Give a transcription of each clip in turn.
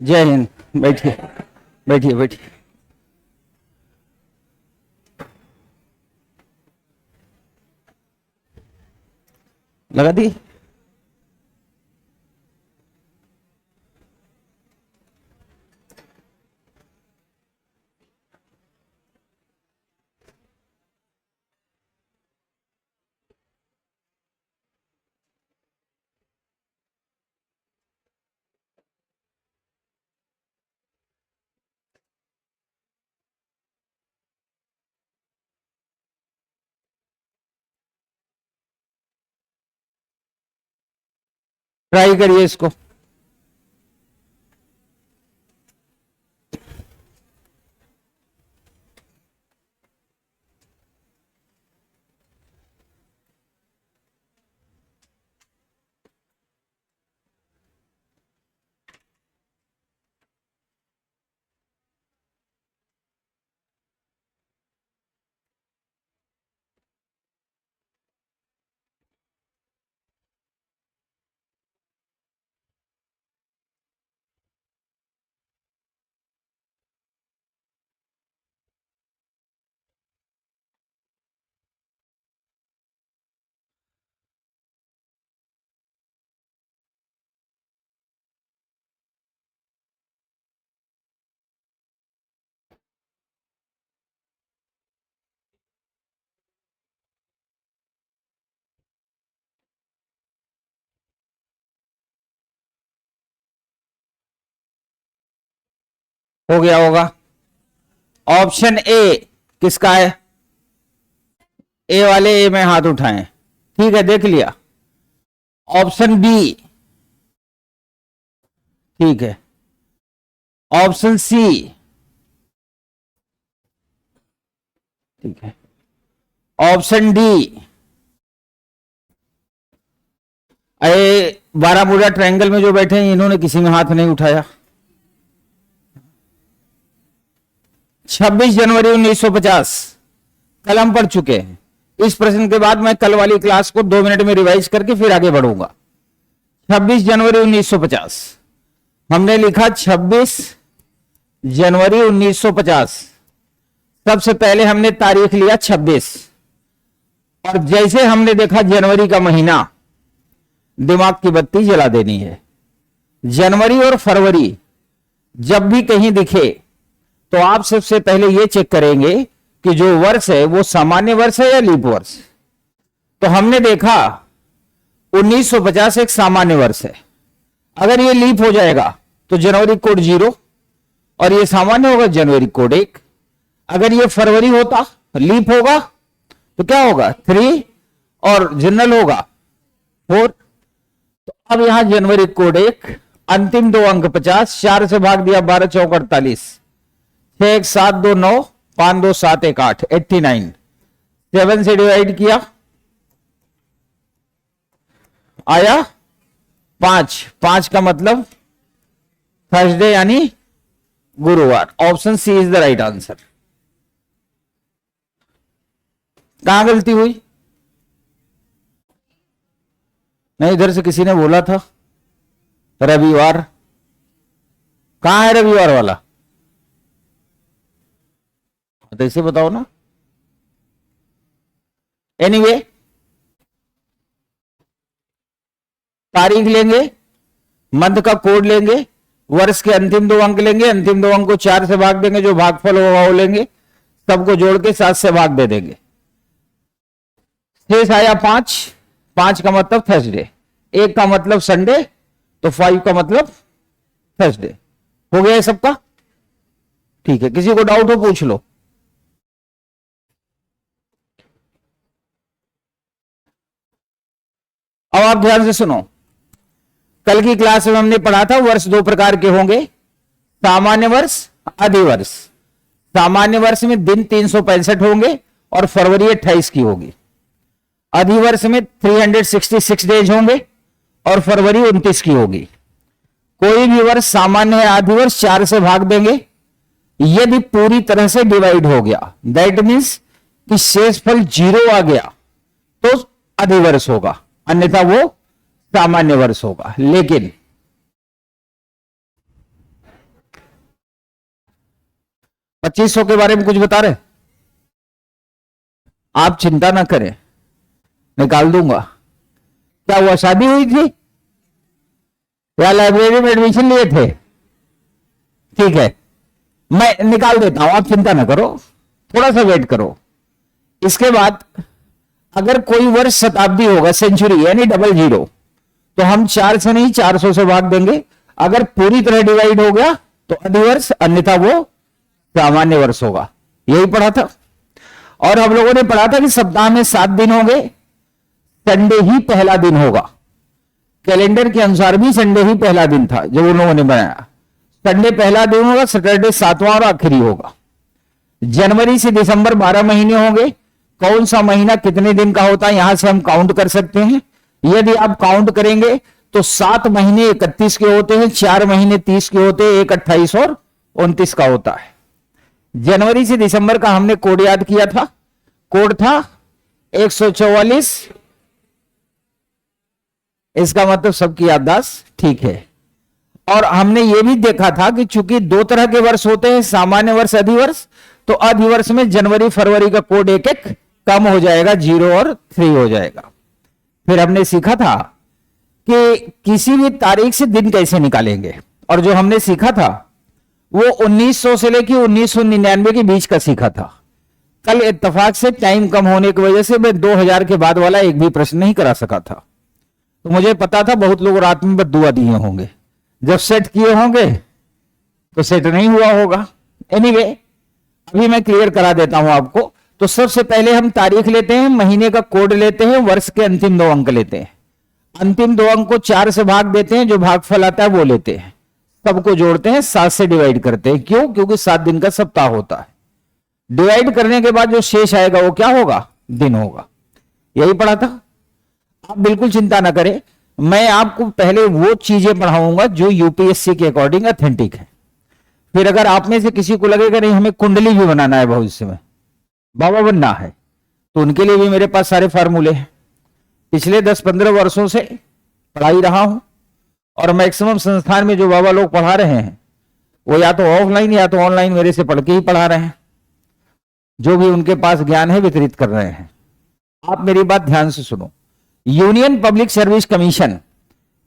जय हिंद। बैठिए बैठिए बैठिए। लगा दी। ट्राई करिए इसको। हो गया होगा। ऑप्शन ए किसका है? ए वाले ए में हाथ उठाएं। ठीक है, देख लिया। Option B. ठीक है। Option C. ठीक है। Option D. अरे बारामूला ट्रायंगल में जो बैठे हैं इन्होंने किसी में हाथ नहीं उठाया। 26 जनवरी 1950 कल हम पढ़ चुके हैं। इस प्रश्न के बाद मैं कल वाली क्लास को 2 मिनट में रिवाइज करके फिर आगे बढ़ूंगा। 26 जनवरी 1950 हमने लिखा। 26 जनवरी 1950 सबसे पहले हमने तारीख लिया 26, और जैसे हमने देखा जनवरी का महीना, दिमाग की बत्ती जला देनी है। जनवरी और फरवरी जब भी कहीं दिखे तो आप सबसे पहले यह चेक करेंगे कि जो वर्ष है वो सामान्य वर्ष है या लीप वर्ष। तो हमने देखा 1950 एक सामान्य वर्ष है। अगर ये लीप हो जाएगा तो जनवरी कोड 0 और ये सामान्य होगा जनवरी कोड 1। अगर ये फरवरी होता, लीप होगा, तो क्या होगा 3 और जनरल होगा 4। तो अब यहां जनवरी कोड 1, अंतिम 2 अंक 50, 4 से भाग दिया 12 चौक 48, 6 1 7 2 9, 5 2 7 1 8, 89। 7 से डिवाइड किया आया 5। 5 का मतलब थर्सडे यानी गुरुवार। Option C is the right answer. कहां गलती हुई? नहीं, इधर से किसी ने बोला था रविवार। कहां है रविवार वाला? तो इसे बताओ ना। एनीवे, तारीख लेंगे, मंथ का कोड लेंगे, वर्ष के अंतिम 2 अंक लेंगे, अंतिम 2 अंक को 4 से भाग देंगे, जो भागफल होगा वो लेंगे, सबको जोड़ के 7 से भाग दे देंगे। शेष आया 5। 5 का मतलब थर्सडे, 1 का मतलब संडे, तो 5 का मतलब थर्सडे। हो गया है सबका? ठीक है, किसी को डाउट हो पूछ लो। अब आप ध्यान से सुनो। कल की क्लास में हमने पढ़ा था वर्ष 2 प्रकार के होंगे, सामान्य वर्ष, अधिवर्ष। सामान्य वर्ष में दिन 365 होंगे और फरवरी 28 की होगी। अधिवर्ष में 366 डेज होंगे और फरवरी 29 की होगी। कोई भी वर्ष सामान्य है, अधिवर्ष 4 से भाग देंगे। यदि पूरी तरह से डिवाइड हो गया, दैट मीन्स कि शेषफल 0 आ गया, तो अधिवर्ष होगा, अन्यथा वो सामान्य वर्ष होगा। लेकिन 2500 के बारे में कुछ बता रहे? आप चिंता ना करें, निकाल दूंगा। क्या हुआ, शादी हुई थी या लाइब्रेरी में एडमिशन लिए थे? ठीक है, मैं निकाल देता हूं, आप चिंता ना करो, थोड़ा सा वेट करो। इसके बाद अगर कोई वर्ष शताब्दी होगा, सेंचुरी यानी डबल जीरो, तो हम 4 से नहीं 400 से भाग देंगे। अगर पूरी तरह डिवाइड हो गया तो अधिवर्ष, अन्यथा वो सामान्य वर्ष होगा। यही पढ़ा था। और हम लोगों ने पढ़ा था कि सप्ताह में 7 दिन होंगे, संडे ही पहला दिन होगा। कैलेंडर के अनुसार भी संडे ही पहला दिन था जो उन लोगों ने बनाया। संडे पहला दिन होगा, सैटरडे 7वां और आखिरी होगा। जनवरी से दिसंबर 12 महीने होंगे। कौन सा महीना कितने दिन का होता है यहां से हम काउंट कर सकते हैं। यदि आप काउंट करेंगे तो 7 महीने 31 के होते हैं, 4 महीने 30 के होते हैं, 1 28 और 29 का होता है। जनवरी से दिसंबर का हमने कोड याद किया था। कोड था 144। इसका मतलब सबकी याददाश्त ठीक है। और हमने यह भी देखा था कि चूंकि 2 तरह के वर्ष होते हैं, सामान्य वर्ष, अधिवर्ष, तो अधिवर्ष में जनवरी फरवरी का कोड एक एक कम हो जाएगा, 0 और 3 हो जाएगा। फिर हमने सीखा था कि किसी भी तारीख से दिन कैसे निकालेंगे, और जो हमने सीखा था वो 1900 से लेकर 1999 के बीच का सीखा था। कल इत्तेफाक से टाइम कम होने की वजह से मैं 2000 के बाद वाला एक भी प्रश्न नहीं करा सका था। तो मुझे पता था बहुत लोग रात में बद्दुआ दिए होंगे, जब सेट किए होंगे तो सेट नहीं हुआ होगा। एनीवे, अभी मैं क्लियर करा देता हूं आपको। तो सबसे पहले हम तारीख लेते हैं, महीने का कोड लेते हैं, वर्ष के अंतिम 2 अंक लेते हैं। अंतिम 2 अंक को 4 से भाग देते हैं, जो भागफल आता है वो लेते हैं, सबको जोड़ते हैं, 7 से डिवाइड करते हैं। क्यों? क्योंकि 7 दिन का सप्ताह होता है। डिवाइड करने के बाद जो शेष आएगा वो क्या होगा? दिन होगा। यही पढ़ा था। आप बिल्कुल चिंता ना करें, मैं आपको पहले वो चीजें पढ़ाऊंगा जो यूपीएससी के अकॉर्डिंग ऑथेंटिक है। फिर अगर आप में से किसी को लगेगा नहीं हमें कुंडली भी बनाना है, भविष्य में बाबा बनना है, तो उनके लिए भी मेरे पास सारे फार्मूले हैं। पिछले 10-15 वर्षों से पढ़ाई रहा हूं, और मैक्सिमम संस्थान में जो बाबा लोग पढ़ा रहे हैं वो या तो ऑफलाइन या तो ऑनलाइन मेरे से पढ़ के ही पढ़ा रहे हैं। जो भी उनके पास ज्ञान है वितरित कर रहे हैं। आप मेरी बात ध्यान से सुनो। यूनियन पब्लिक सर्विस कमीशन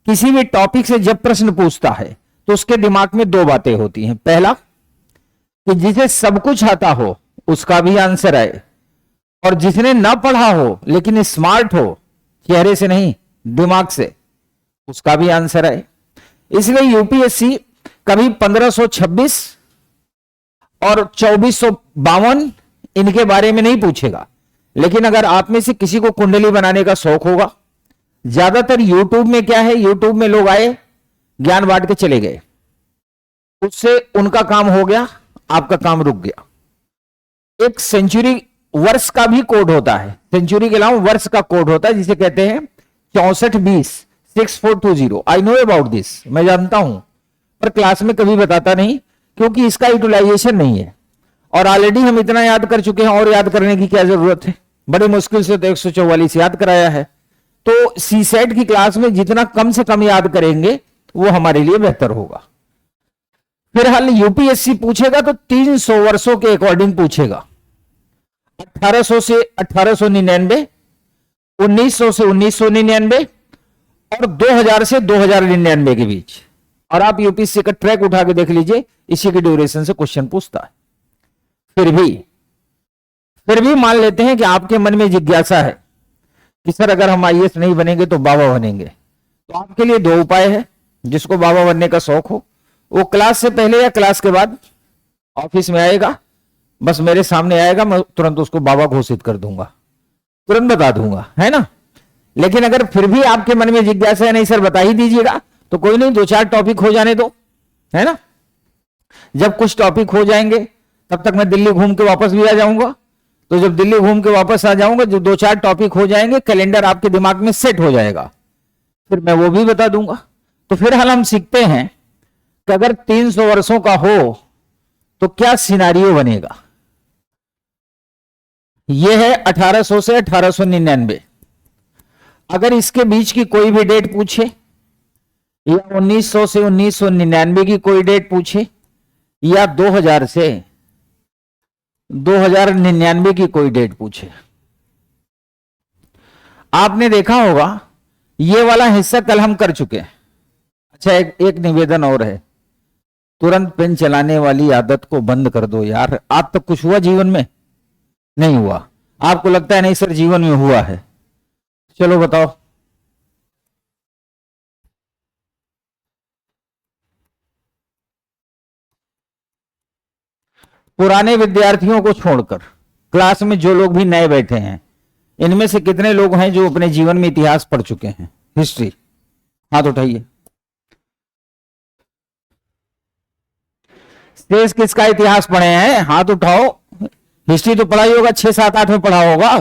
किसी भी टॉपिक से जब प्रश्न पूछता है तो उसके दिमाग में 2 बातें होती हैं। पहला, कि जिसे सब कुछ आता हो उसका भी आंसर आए, और जिसने ना पढ़ा हो लेकिन स्मार्ट हो, चेहरे से नहीं दिमाग से, उसका भी आंसर आए। इसलिए यूपीएससी कभी 1526 और 2452 इनके बारे में नहीं पूछेगा। लेकिन अगर आप में से किसी को कुंडली बनाने का शौक होगा, ज्यादातर यूट्यूब में क्या है, यूट्यूब में लोग आए, ज्ञान बांट के चले गए, उससे उनका काम हो गया, आपका काम रुक गया। एक सेंचुरी वर्ष का भी कोड होता है, सेंचुरी के अलावा वर्ष का कोड होता है जिसे कहते हैं 6420 6420। आई नो अबाउट दिस, मैं जानता हूं, पर क्लास में कभी बताता नहीं क्योंकि इसका यूटिलाइजेशन नहीं है। और ऑलरेडी हम इतना याद कर चुके हैं, और याद करने की क्या जरूरत है। बड़े मुश्किल से तो 144 याद कराया है। तो सी सेट की क्लास में जितना कम से कम याद करेंगे वो हमारे लिए बेहतर होगा। फिलहाल यूपीएससी पूछेगा तो 300 वर्षों के अकॉर्डिंग पूछेगा। 1800 से 1899, 1900 से 1999 और 2000 से 2099 के बीच। और आप यूपीएससी का ट्रैक उठा के देख लीजिए, इसी की ड्यूरेशन से क्वेश्चन पूछता है। फिर भी मान लेते हैं कि आपके मन में जिज्ञासा है कि सर अगर हम आईएएस नहीं बनेंगे तो बाबा बनेंगे, तो आपके लिए 2 उपाय है। जिसको बाबा बनने का शौक हो वो क्लास से पहले या क्लास के बाद ऑफिस में आएगा, बस मेरे सामने आएगा, मैं तुरंत उसको बाबा घोषित कर दूंगा, तुरंत बता दूंगा, है ना। लेकिन अगर फिर भी आपके मन में जिज्ञासा है नहीं सर बता ही दीजिएगा, तो कोई नहीं, 2-4 टॉपिक हो जाने दो, है ना। जब कुछ टॉपिक हो जाएंगे तब तक मैं दिल्ली घूम के वापस भी आ जाऊंगा। तो जब दिल्ली घूम के वापस आ जाऊंगा, जो 2-4 टॉपिक हो जाएंगे, कैलेंडर आपके दिमाग में सेट हो जाएगा, फिर मैं वो भी बता दूंगा। तो फिलहाल हम सीखते हैं कि अगर 300 वर्षों का हो तो क्या सिनारियो बनेगा। यह है 1800 से 1899। अगर इसके बीच की कोई भी डेट पूछे, या 1900 से 1999 की कोई डेट पूछे, या 2000 से 2099 की कोई डेट पूछे। आपने देखा होगा ये वाला हिस्सा कल हम कर चुके हैं। अच्छा, एक निवेदन और है, तुरंत पेन चलाने वाली आदत को बंद कर दो यार। आज तक कुछ हुआ जीवन में? नहीं हुआ। आपको लगता है नहीं सर जीवन में हुआ है? चलो बताओ। पुराने विद्यार्थियों को छोड़कर क्लास में जो लोग भी नए बैठे हैं, इनमें से कितने लोग हैं जो अपने जीवन में इतिहास पढ़ चुके हैं, हिस्ट्री? हाथ उठाइए। शेष किसका इतिहास पढ़े हैं? हाथ उठाओ। हिस्ट्री तो पढ़ा ही होगा, 6, 7, 8 में पढ़ा होगा।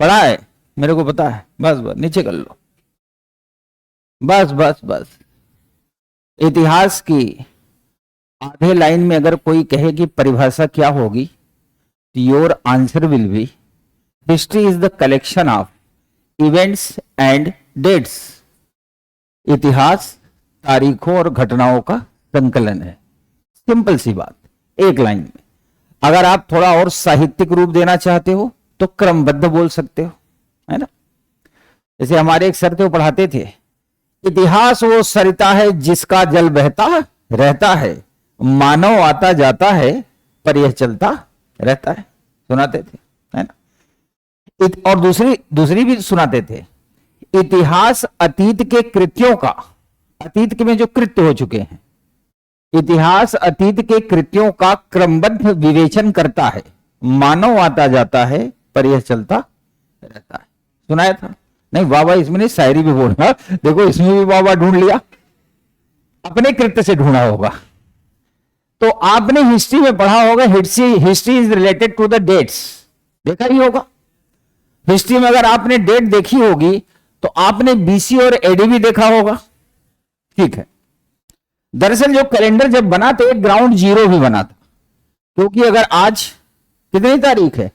पढ़ा है, मेरे को पता है। बस बस नीचे कर लो। बस बस बस। इतिहास की आधे लाइन में अगर कोई कहे कि परिभाषा क्या होगी, your answer will be history is the collection of events and dates. इतिहास तारीखों और घटनाओं का संकलन है। सिंपल सी बात, एक लाइन में। अगर आप थोड़ा और साहित्यिक रूप देना चाहते हो तो क्रमबद्ध बोल सकते हो, है ना। जैसे हमारे एक सर थे, वो पढ़ाते थे, इतिहास वो सरिता है जिसका जल बहता रहता है, मानव आता जाता है पर यह चलता रहता है। सुनाते थे, है ना। और दूसरी भी सुनाते थे, इतिहास अतीत के कृत्यों का, अतीत में जो कृत्य हो चुके हैं, इतिहास अतीत के कृत्यों का क्रमबद्ध विवेचन करता है, मानव आता जाता है पर यह चलता रहता है। सुनाया था? नहीं, वाह इसमें नहीं, शायरी भी बोलना। देखो इसमें भी वाह ढूंढ लिया, अपने कृत्य से ढूंढा होगा। तो आपने हिस्ट्री में पढ़ा होगा, history is related to the dates, देखा ही होगा। हिस्ट्री में अगर आपने डेट देखी होगी तो आपने बीसी और एडी भी देखा होगा, ठीक है। दरअसल जो कैलेंडर जब बना तो एक ग्राउंड जीरो भी बना था, क्योंकि अगर आज कितनी तारीख है?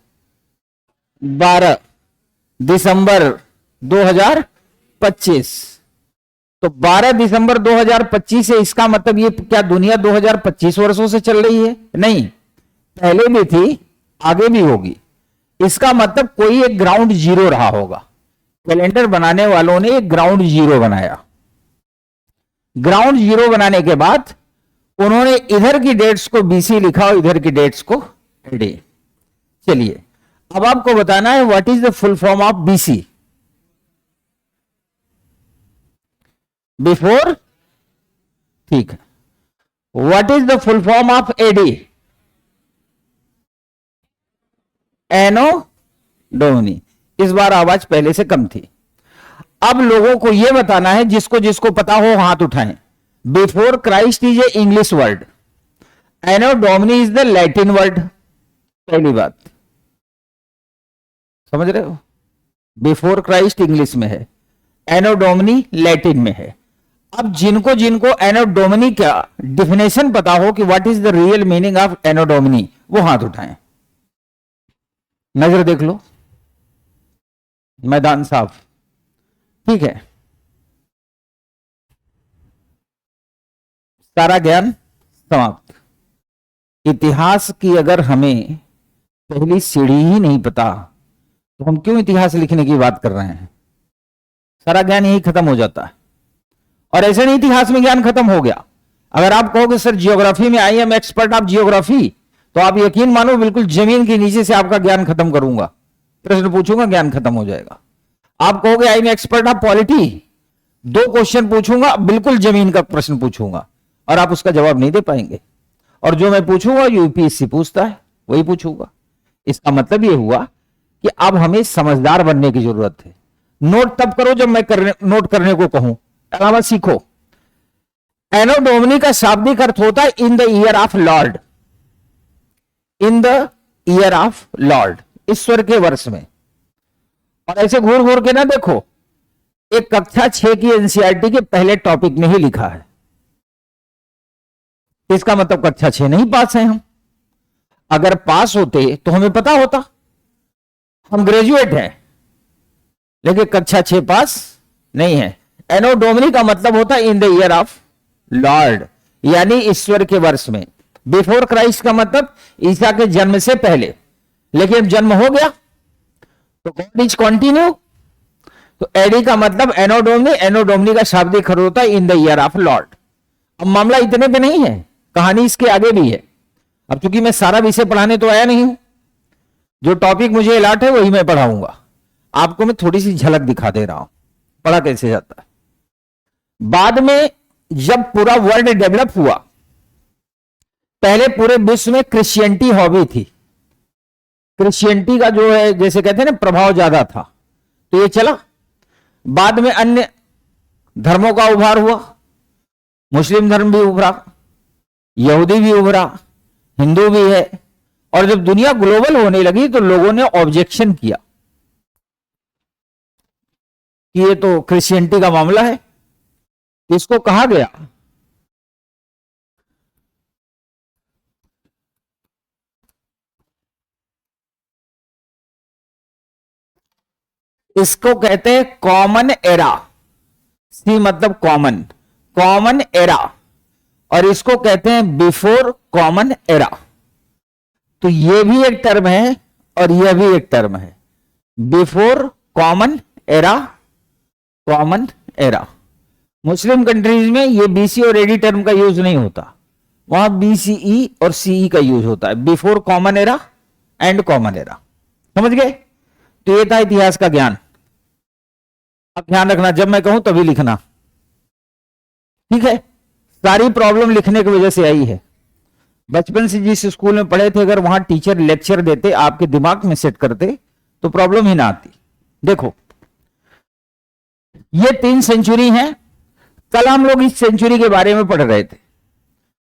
12 दिसंबर 2025, तो 12 दिसंबर 2025 से इसका मतलब ये क्या दुनिया 2025 वर्षों से चल रही है? नहीं, पहले भी थी, आगे भी होगी। इसका मतलब कोई एक ग्राउंड जीरो रहा होगा। कैलेंडर बनाने वालों ने एक ग्राउंड जीरो बनाया। ग्राउंड जीरो बनाने के बाद उन्होंने इधर की डेट्स को बीसी लिखा और इधर की डेट्स को एडी। चलिए अब आपको बताना है what is the full form of BC. Before, ठीक है। What is the full form of AD? Anno Domini. इस बार आवाज पहले से कम थी। अब लोगों को यह बताना है, जिसको जिसको पता हो हाथ उठाएं। Before Christ is a English word, Anno Domini is the Latin word. पहली बात समझ रहे हो? बिफोर क्राइस्ट इंग्लिश में है, एनो डोमिनी लैटिन में है। अब जिनको जिनको एनो डोमिनी का डिफिनेशन पता हो कि what is the real meaning of Anno Domini, वो हाथ उठाएं। नजर देख लो, मैदान साफ, ठीक है। सारा ज्ञान समाप्त। इतिहास की अगर हमें पहली सीढ़ी ही नहीं पता तो हम क्यों इतिहास लिखने की बात कर रहे हैं? सारा ज्ञान यही खत्म हो जाता है। और ऐसे नहीं इतिहास में ज्ञान खत्म हो गया। अगर आप कहोगे सर जियोग्राफी में I am expert of geography, तो आप यकीन मानो बिल्कुल जमीन के नीचे से आपका ज्ञान खत्म करूंगा, प्रश्न पूछूंगा, ज्ञान खत्म हो जाएगा। आप कहोगे I am expert of polity, 2 question पूछूंगा, बिल्कुल जमीन का प्रश्न पूछूंगा और आप उसका जवाब नहीं दे पाएंगे। और जो मैं पूछूंगा यूपीएससी पूछता है, वही पूछूंगा। इसका मतलब ये हुआ कि अब हमें समझदार बनने की जरूरत है। नोट तब करो जब मैं नोट करने को कहूं, अलावा सीखो। एनो डोमिनी का शाब्दिक अर्थ होता है in the year of Lord. In the year of Lord, ईश्वर के वर्ष में। और ऐसे घूर घूर के ना देखो, एक कक्षा 6 की एनसीईआरटी के पहले टॉपिक में ही लिखा है। इसका मतलब कक्षा 6 नहीं पास हैं हम। अगर पास होते तो हमें पता होता, हम ग्रेजुएट हैं, लेकिन कक्षा 6 पास नहीं है। एनो डोमिनी का मतलब होता है in the year of Lord, यानी ईश्वर के वर्ष में। बिफोर क्राइस्ट का मतलब ईसा के जन्म से पहले, लेकिन जन्म हो गया तो गॉड इज कॉन्टिन्यू। तो एडी का मतलब एनोडोमनी, एनोडोमनी का शाब्दिक अर्थ होता है in the year of Lord. अब मामला इतने पे नहीं है, कहानी इसके आगे भी है। अब चूंकि मैं सारा विषय पढ़ाने तो आया नहीं हूं, जो टॉपिक मुझे अलॉट है वही मैं पढ़ाऊंगा। आपको मैं थोड़ी सी झलक दिखा दे रहा हूं पढ़ा कैसे जाता है। बाद में जब पूरा वर्ल्ड डेवलप हुआ, पहले पूरे विश्व में क्रिश्चियनिटी हॉबी थी, क्रिश्चियनिटी का जो है जैसे कहते हैं ना प्रभाव ज्यादा था, तो ये चला। बाद में अन्य धर्मों का उभार हुआ, मुस्लिम धर्म भी उभरा, यहूदी भी उभरा, हिंदू भी है। और जब दुनिया ग्लोबल होने लगी तो लोगों ने ऑब्जेक्शन किया कि ये तो क्रिश्चियनिटी का मामला है। इसको कहा गया इसको कहते हैं कॉमन एरा। सी मतलब कॉमन, कॉमन एरा, और इसको कहते हैं बिफोर कॉमन एरा। तो ये भी एक टर्म है और यह भी एक टर्म है, before common era, common era. Muslim countries में ये बीसी और एडी टर्म का यूज नहीं होता, वहां बीसीई और सीई का यूज होता है, before common era and common era. समझ गए? तो ये था इतिहास का ज्ञान। अब ध्यान रखना, जब मैं कहूं तभी लिखना, ठीक है? सारी प्रॉब्लम लिखने की वजह से आई है। बचपन से जिस स्कूल में पढ़े थे, अगर वहां टीचर लेक्चर देते, आपके दिमाग में सेट करते, तो प्रॉब्लम ही ना आती। देखो, ये 3 सेंचुरी हैं। कल हम लोग इस सेंचुरी के बारे में पढ़ रहे थे।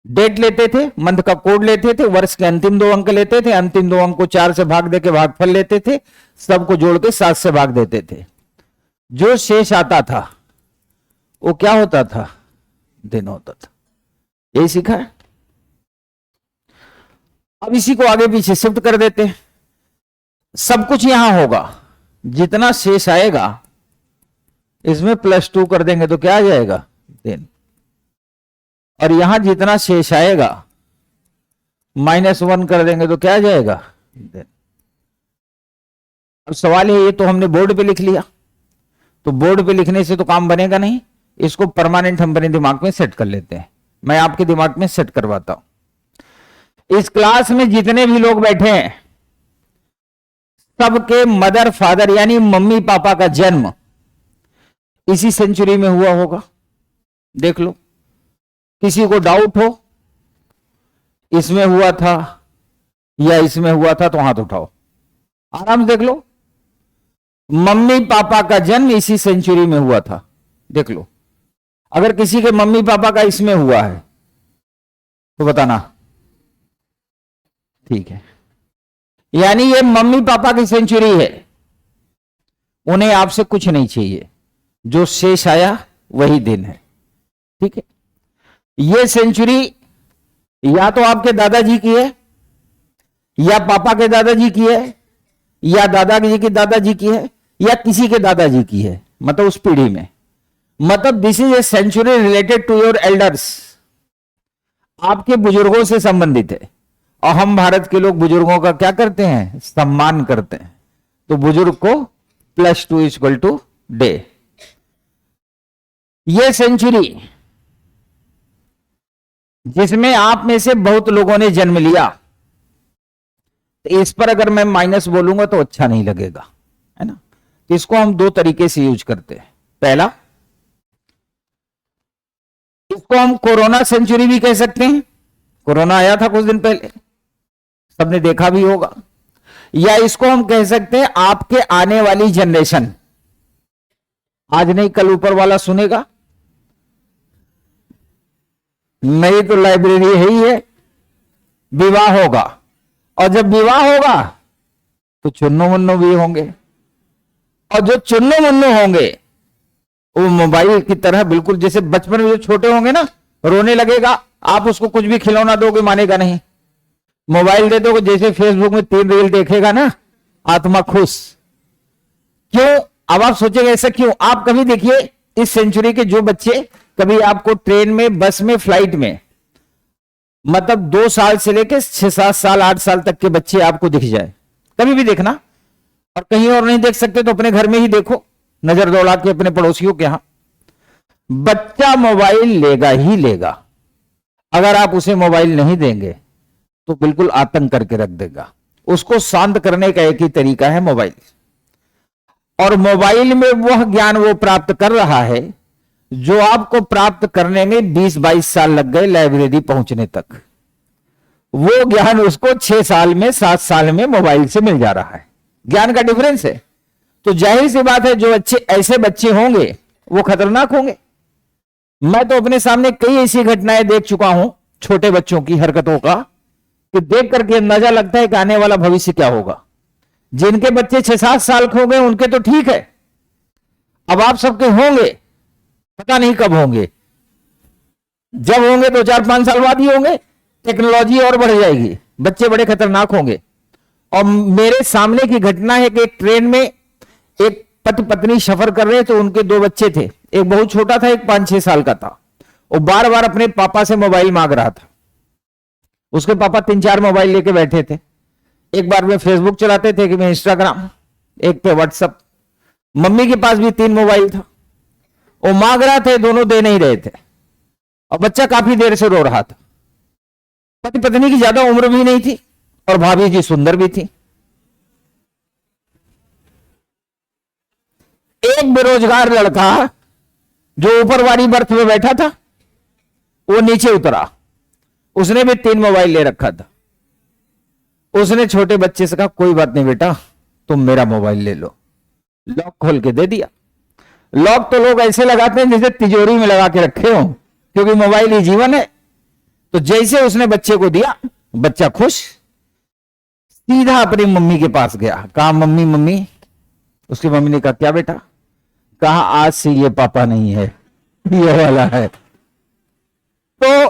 डेट लेते थे, मंथ का कोड लेते थे, वर्ष के अंतिम 2 अंक लेते थे, अंतिम 2 अंक को 4 से भाग देके भागफल लेते थे, सबको जोड़ के 7 से भाग देते थे। जो शेष आता था वो क्या होता था? दिन होता था। यही सीखा है। अब इसी को आगे पीछे शिफ्ट कर देते हैं। सब कुछ यहां होगा, जितना शेष आएगा इसमें +2 कर देंगे तो क्या आ जाएगा? दिन। और यहां जितना शेष आएगा -1 कर देंगे तो क्या आ जाएगा? दिन। अब सवाल है, ये तो हमने बोर्ड पे लिख लिया, तो बोर्ड पे लिखने से तो काम बनेगा नहीं, इसको परमानेंट हम अपने दिमाग में सेट कर लेते हैं। मैं आपके दिमाग में सेट करवाता हूं। इस क्लास में जितने भी लोग बैठे हैं, सबके मदर फादर यानी मम्मी पापा का जन्म इसी सेंचुरी में हुआ होगा। देख लो, किसी को डाउट हो इसमें हुआ था या इसमें हुआ था तो हाथ उठाओ, आराम से देख लो। मम्मी पापा का जन्म इसी सेंचुरी में हुआ था, देख लो। अगर किसी के मम्मी पापा का इसमें हुआ है तो बताना, ठीक है? यानी ये मम्मी पापा की सेंचुरी है, उन्हें आपसे कुछ नहीं चाहिए, जो शेष आया वही दिन है, ठीक है? ये सेंचुरी या तो आपके दादाजी की है, या पापा के दादाजी की है, या दादाजी के दादाजी की है, या किसी के दादाजी की है, मतलब उस पीढ़ी में। मतलब this is a century related to your elders, आपके बुजुर्गों से संबंधित है। और हम भारत के लोग बुजुर्गों का क्या करते हैं? सम्मान करते हैं। तो बुजुर्ग को +2 = डे। ये सेंचुरी जिसमें आप में से बहुत लोगों ने जन्म लिया, तो इस पर अगर मैं माइनस बोलूंगा तो अच्छा नहीं लगेगा, है ना? तो इसको हम 2 तरीके से यूज करते हैं। पहला, इसको हम कोरोना सेंचुरी भी कह सकते हैं, कोरोना आया था कुछ दिन पहले, सबने देखा भी होगा। या इसको हम कह सकते हैं आपके आने वाली जनरेशन, आज नहीं कल ऊपर वाला सुनेगा। मेरी तो लाइब्रेरी है ही है, विवाह होगा, और जब विवाह होगा तो चुन्नो मुन्नो भी होंगे, और जो चुन्नो मुन्नो होंगे वो मोबाइल की तरह, बिल्कुल जैसे बचपन में जो छोटे होंगे ना, रोने लगेगा, आप उसको कुछ भी खिलौना दोगे मानेगा नहीं। मोबाइल दे दोगे, जैसे फेसबुक में 3 रील देखेगा ना, आत्मा खुश। क्यों? अब आप सोचेंगे ऐसा क्यों? आप कभी देखिए, इस सेंचुरी के जो बच्चे, कभी आपको ट्रेन में, बस में, फ्लाइट में मतलब 2 साल से लेके 6, 7 साल, 8 साल तक के बच्चे आपको दिख जाए, कभी भी देखना, और कहीं और नहीं देख सकते तो अपने घर में ही देखो, नजर दौड़ा के अपने पड़ोसियों के यहां। बच्चा मोबाइल लेगा ही लेगा, अगर आप उसे मोबाइल नहीं देंगे तो बिल्कुल आतंक करके रख देगा। उसको शांत करने का एक ही तरीका है मोबाइल, और मोबाइल में वह ज्ञान वो प्राप्त कर रहा है जो आपको प्राप्त करने में 20-22 साल लग गए लाइब्रेरी पहुंचने तक। वो ज्ञान उसको 6 साल में, 7 साल में मोबाइल से मिल जा रहा है। ज्ञान का डिफरेंस है। तो जाहिर सी बात है, जो ऐसे बच्चे होंगे वो खतरनाक होंगे। मैं तो अपने सामने कई ऐसी घटनाएं देख चुका हूं छोटे बच्चों की हरकतों का, कि देख करके अंदाजा लगता है कि आने वाला भविष्य क्या होगा। जिनके बच्चे 6-7 साल के हो गए उनके तो ठीक है, अब आप सबके होंगे, पता नहीं कब होंगे। जब होंगे तो 4-5 साल बाद ही होंगे, टेक्नोलॉजी और बढ़ जाएगी, बच्चे बड़े खतरनाक होंगे। और मेरे सामने की घटना है कि एक ट्रेन में एक पति पत्नी सफर कर रहे थे, उनके 2 बच्चे थे, एक बहुत छोटा था, एक 5-6 साल का था। वो बार बार अपने पापा से मोबाइल मांग रहा था। उसके पापा 3-4 मोबाइल लेके बैठे थे, एक बार में फेसबुक चलाते थे, कि मैं इंस्टाग्राम, एक पे व्हाट्सएप। मम्मी के पास भी 3 मोबाइल था, वो मांग रहा थे, दोनों दे नहीं रहे थे, और बच्चा काफी देर से रो रहा था। पति पत्नी की ज्यादा उम्र भी नहीं थी, और भाभी जी सुंदर भी थी। एक बेरोजगार लड़का जो ऊपर वाली बर्थ में बैठा था, वो नीचे उतरा, उसने भी 3 मोबाइल ले रखा था। उसने छोटे बच्चे से कहा, कोई बात नहीं बेटा, तुम मेरा मोबाइल ले लो। लॉक खोल के दे दिया। लॉक तो लोग ऐसे लगाते हैं जैसे तिजोरी में लगा के रखे हो, क्योंकि मोबाइल ही जीवन है। तो जैसे उसने बच्चे को दिया, बच्चा खुश, सीधा अपनी मम्मी के पास गया, कहा मम्मी मम्मी। उसकी मम्मी ने कहा क्या बेटा? कहा आज से ये पापा नहीं है, ये वाला है। तो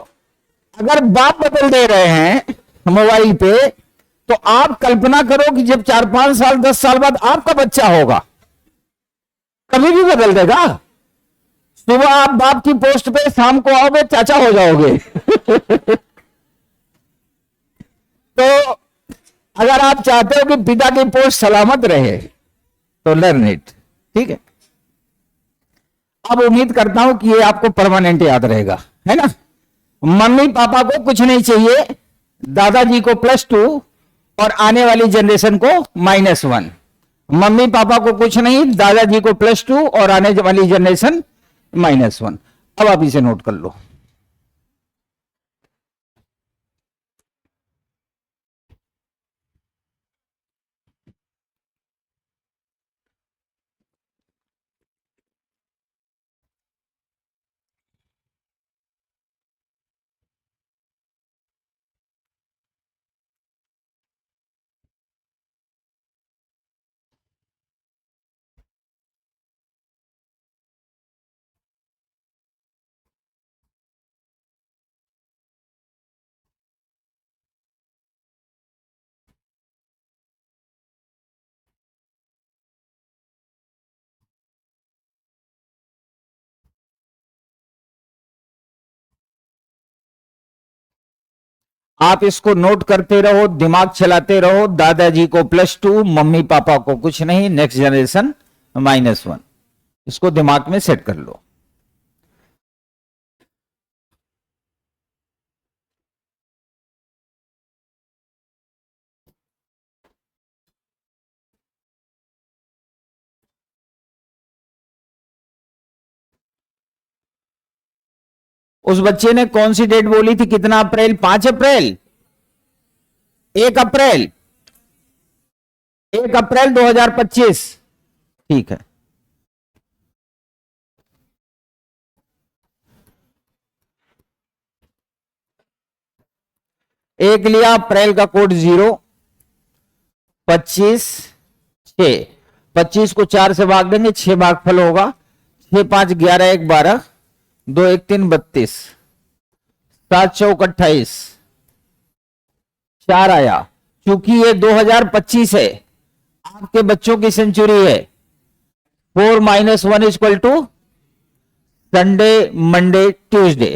अगर बाप बदल दे रहे हैं मोबाइल पे, तो आप कल्पना करो कि जब 4-5 साल 10 साल बाद आपका बच्चा होगा, कभी भी बदल देगा। सुबह आप बाप की पोस्ट पे, शाम को आओगे चाचा हो जाओगे। तो अगर आप चाहते हो कि पिता की पोस्ट सलामत रहे तो लर्न इट, ठीक है। अब उम्मीद करता हूं कि ये आपको परमानेंट याद रहेगा, है ना। मम्मी पापा को कुछ नहीं चाहिए, दादाजी को +2 और आने वाली जनरेशन को -1। मम्मी पापा को कुछ नहीं, दादाजी को +2 और आने वाली जनरेशन -1। अब आप इसे नोट कर लो। आप इसको नोट करते रहो, दिमाग चलाते रहो। दादाजी को +2, मम्मी पापा को कुछ नहीं, नेक्स्ट जनरेशन -1। इसको दिमाग में सेट कर लो। उस बच्चे ने कौन सी डेट बोली थी? कितना अप्रैल? 5 अप्रैल, 1 अप्रैल, 1 अप्रैल 2025। ठीक है। एक लिया अप्रैल का कोड 0, 25, 6। 25 को 4 से भाग देंगे, 6 भागफल होगा। 6 5 11 1 12, 2 1 3 32, 7 चौक 28, 4 आया। क्योंकि ये 2025 है, आपके बच्चों की सेंचुरी है। 4 - 1 = संडे, मंडे, ट्यूसडे।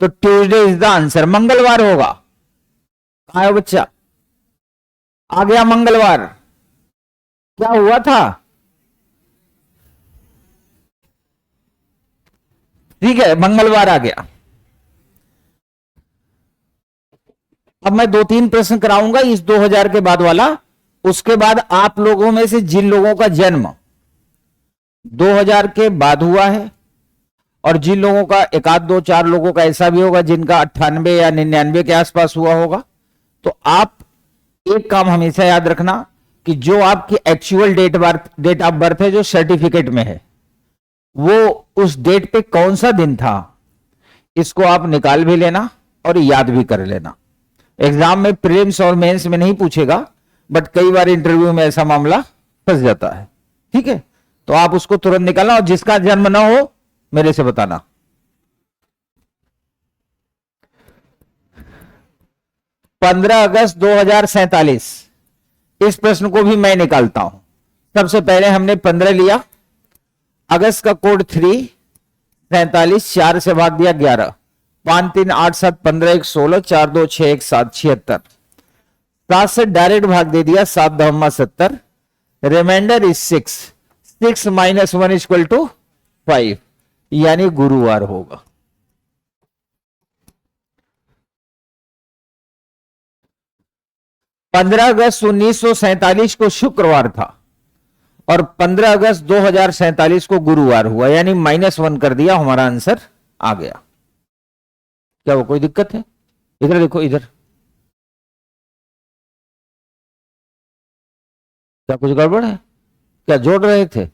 तो ट्यूसडे इज द आंसर, मंगलवार होगा। कहा है बच्चा? आ गया मंगलवार। क्या हुआ था? ठीक है, मंगलवार आ गया। अब मैं 2-3 प्रश्न कराऊंगा इस 2000 के बाद वाला, उसके बाद आप लोगों में से जिन लोगों का जन्म 2000 के बाद हुआ है, और जिन लोगों का 1-2-4 लोगों का ऐसा भी होगा जिनका 98 या 99 के आसपास हुआ होगा, तो आप एक काम हमेशा याद रखना कि जो आपकी एक्चुअल डेट ऑफ बर्थ है, जो सर्टिफिकेट में है, वो उस डेट पे कौन सा दिन था, इसको आप निकाल भी लेना और याद भी कर लेना। एग्जाम में प्रीलिम्स और मेंस में नहीं पूछेगा, बट कई बार इंटरव्यू में ऐसा मामला फंस जाता है। ठीक है, तो आप उसको तुरंत निकालना, और जिसका जन्म ना हो मेरे से बताना। पंद्रह अगस्त 2047, इस प्रश्न को भी मैं निकालता हूं। सबसे पहले हमने 15 लिया, अगस्त का कोड 3, 47, 4 से भाग दिया 11, 5 3 8 7 15 1 16, 4 2 6 1 7 76, 7 से डायरेक्ट भाग दे दिया, 7 दहम्मा 70, रिमाइंडर इज 6, 6 - 1 = 5, यानी गुरुवार होगा। पंद्रह अगस्त 1947 को शुक्रवार था और 15 अगस्त 2047 को गुरुवार हुआ, यानी -1 कर दिया, हमारा आंसर आ गया। क्या वो कोई दिक्कत है? इधर देखो, इधर क्या कुछ गड़बड़ है? क्या जोड़ रहे थे?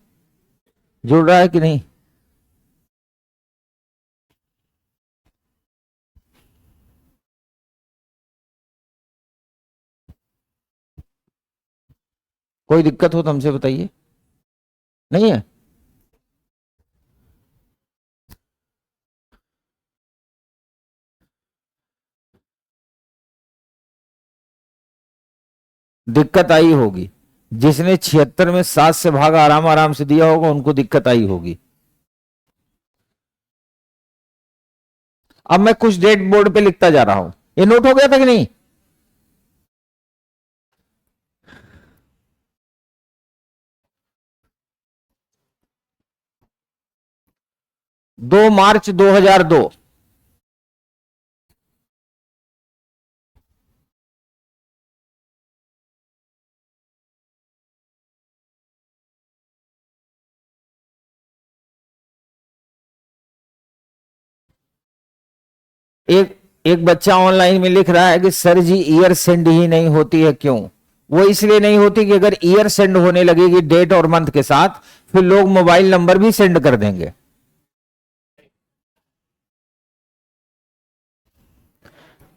जोड़ रहा है कि नहीं? कोई दिक्कत हो तो हमसे बताइए। नहीं है? दिक्कत आई होगी, जिसने 76 में 7 से भाग आराम आराम से दिया होगा उनको दिक्कत आई होगी। अब मैं कुछ डेट बोर्ड पे लिखता जा रहा हूं, ये नोट हो गया था कि नहीं? 2 मार्च 2002, एक एक बच्चा ऑनलाइन में लिख रहा है कि सर जी ईयर सेंड ही नहीं होती है, क्यों? वो इसलिए नहीं होती कि अगर ईयर सेंड होने लगेगी डेट और मंथ के साथ, फिर लोग मोबाइल नंबर भी सेंड कर देंगे।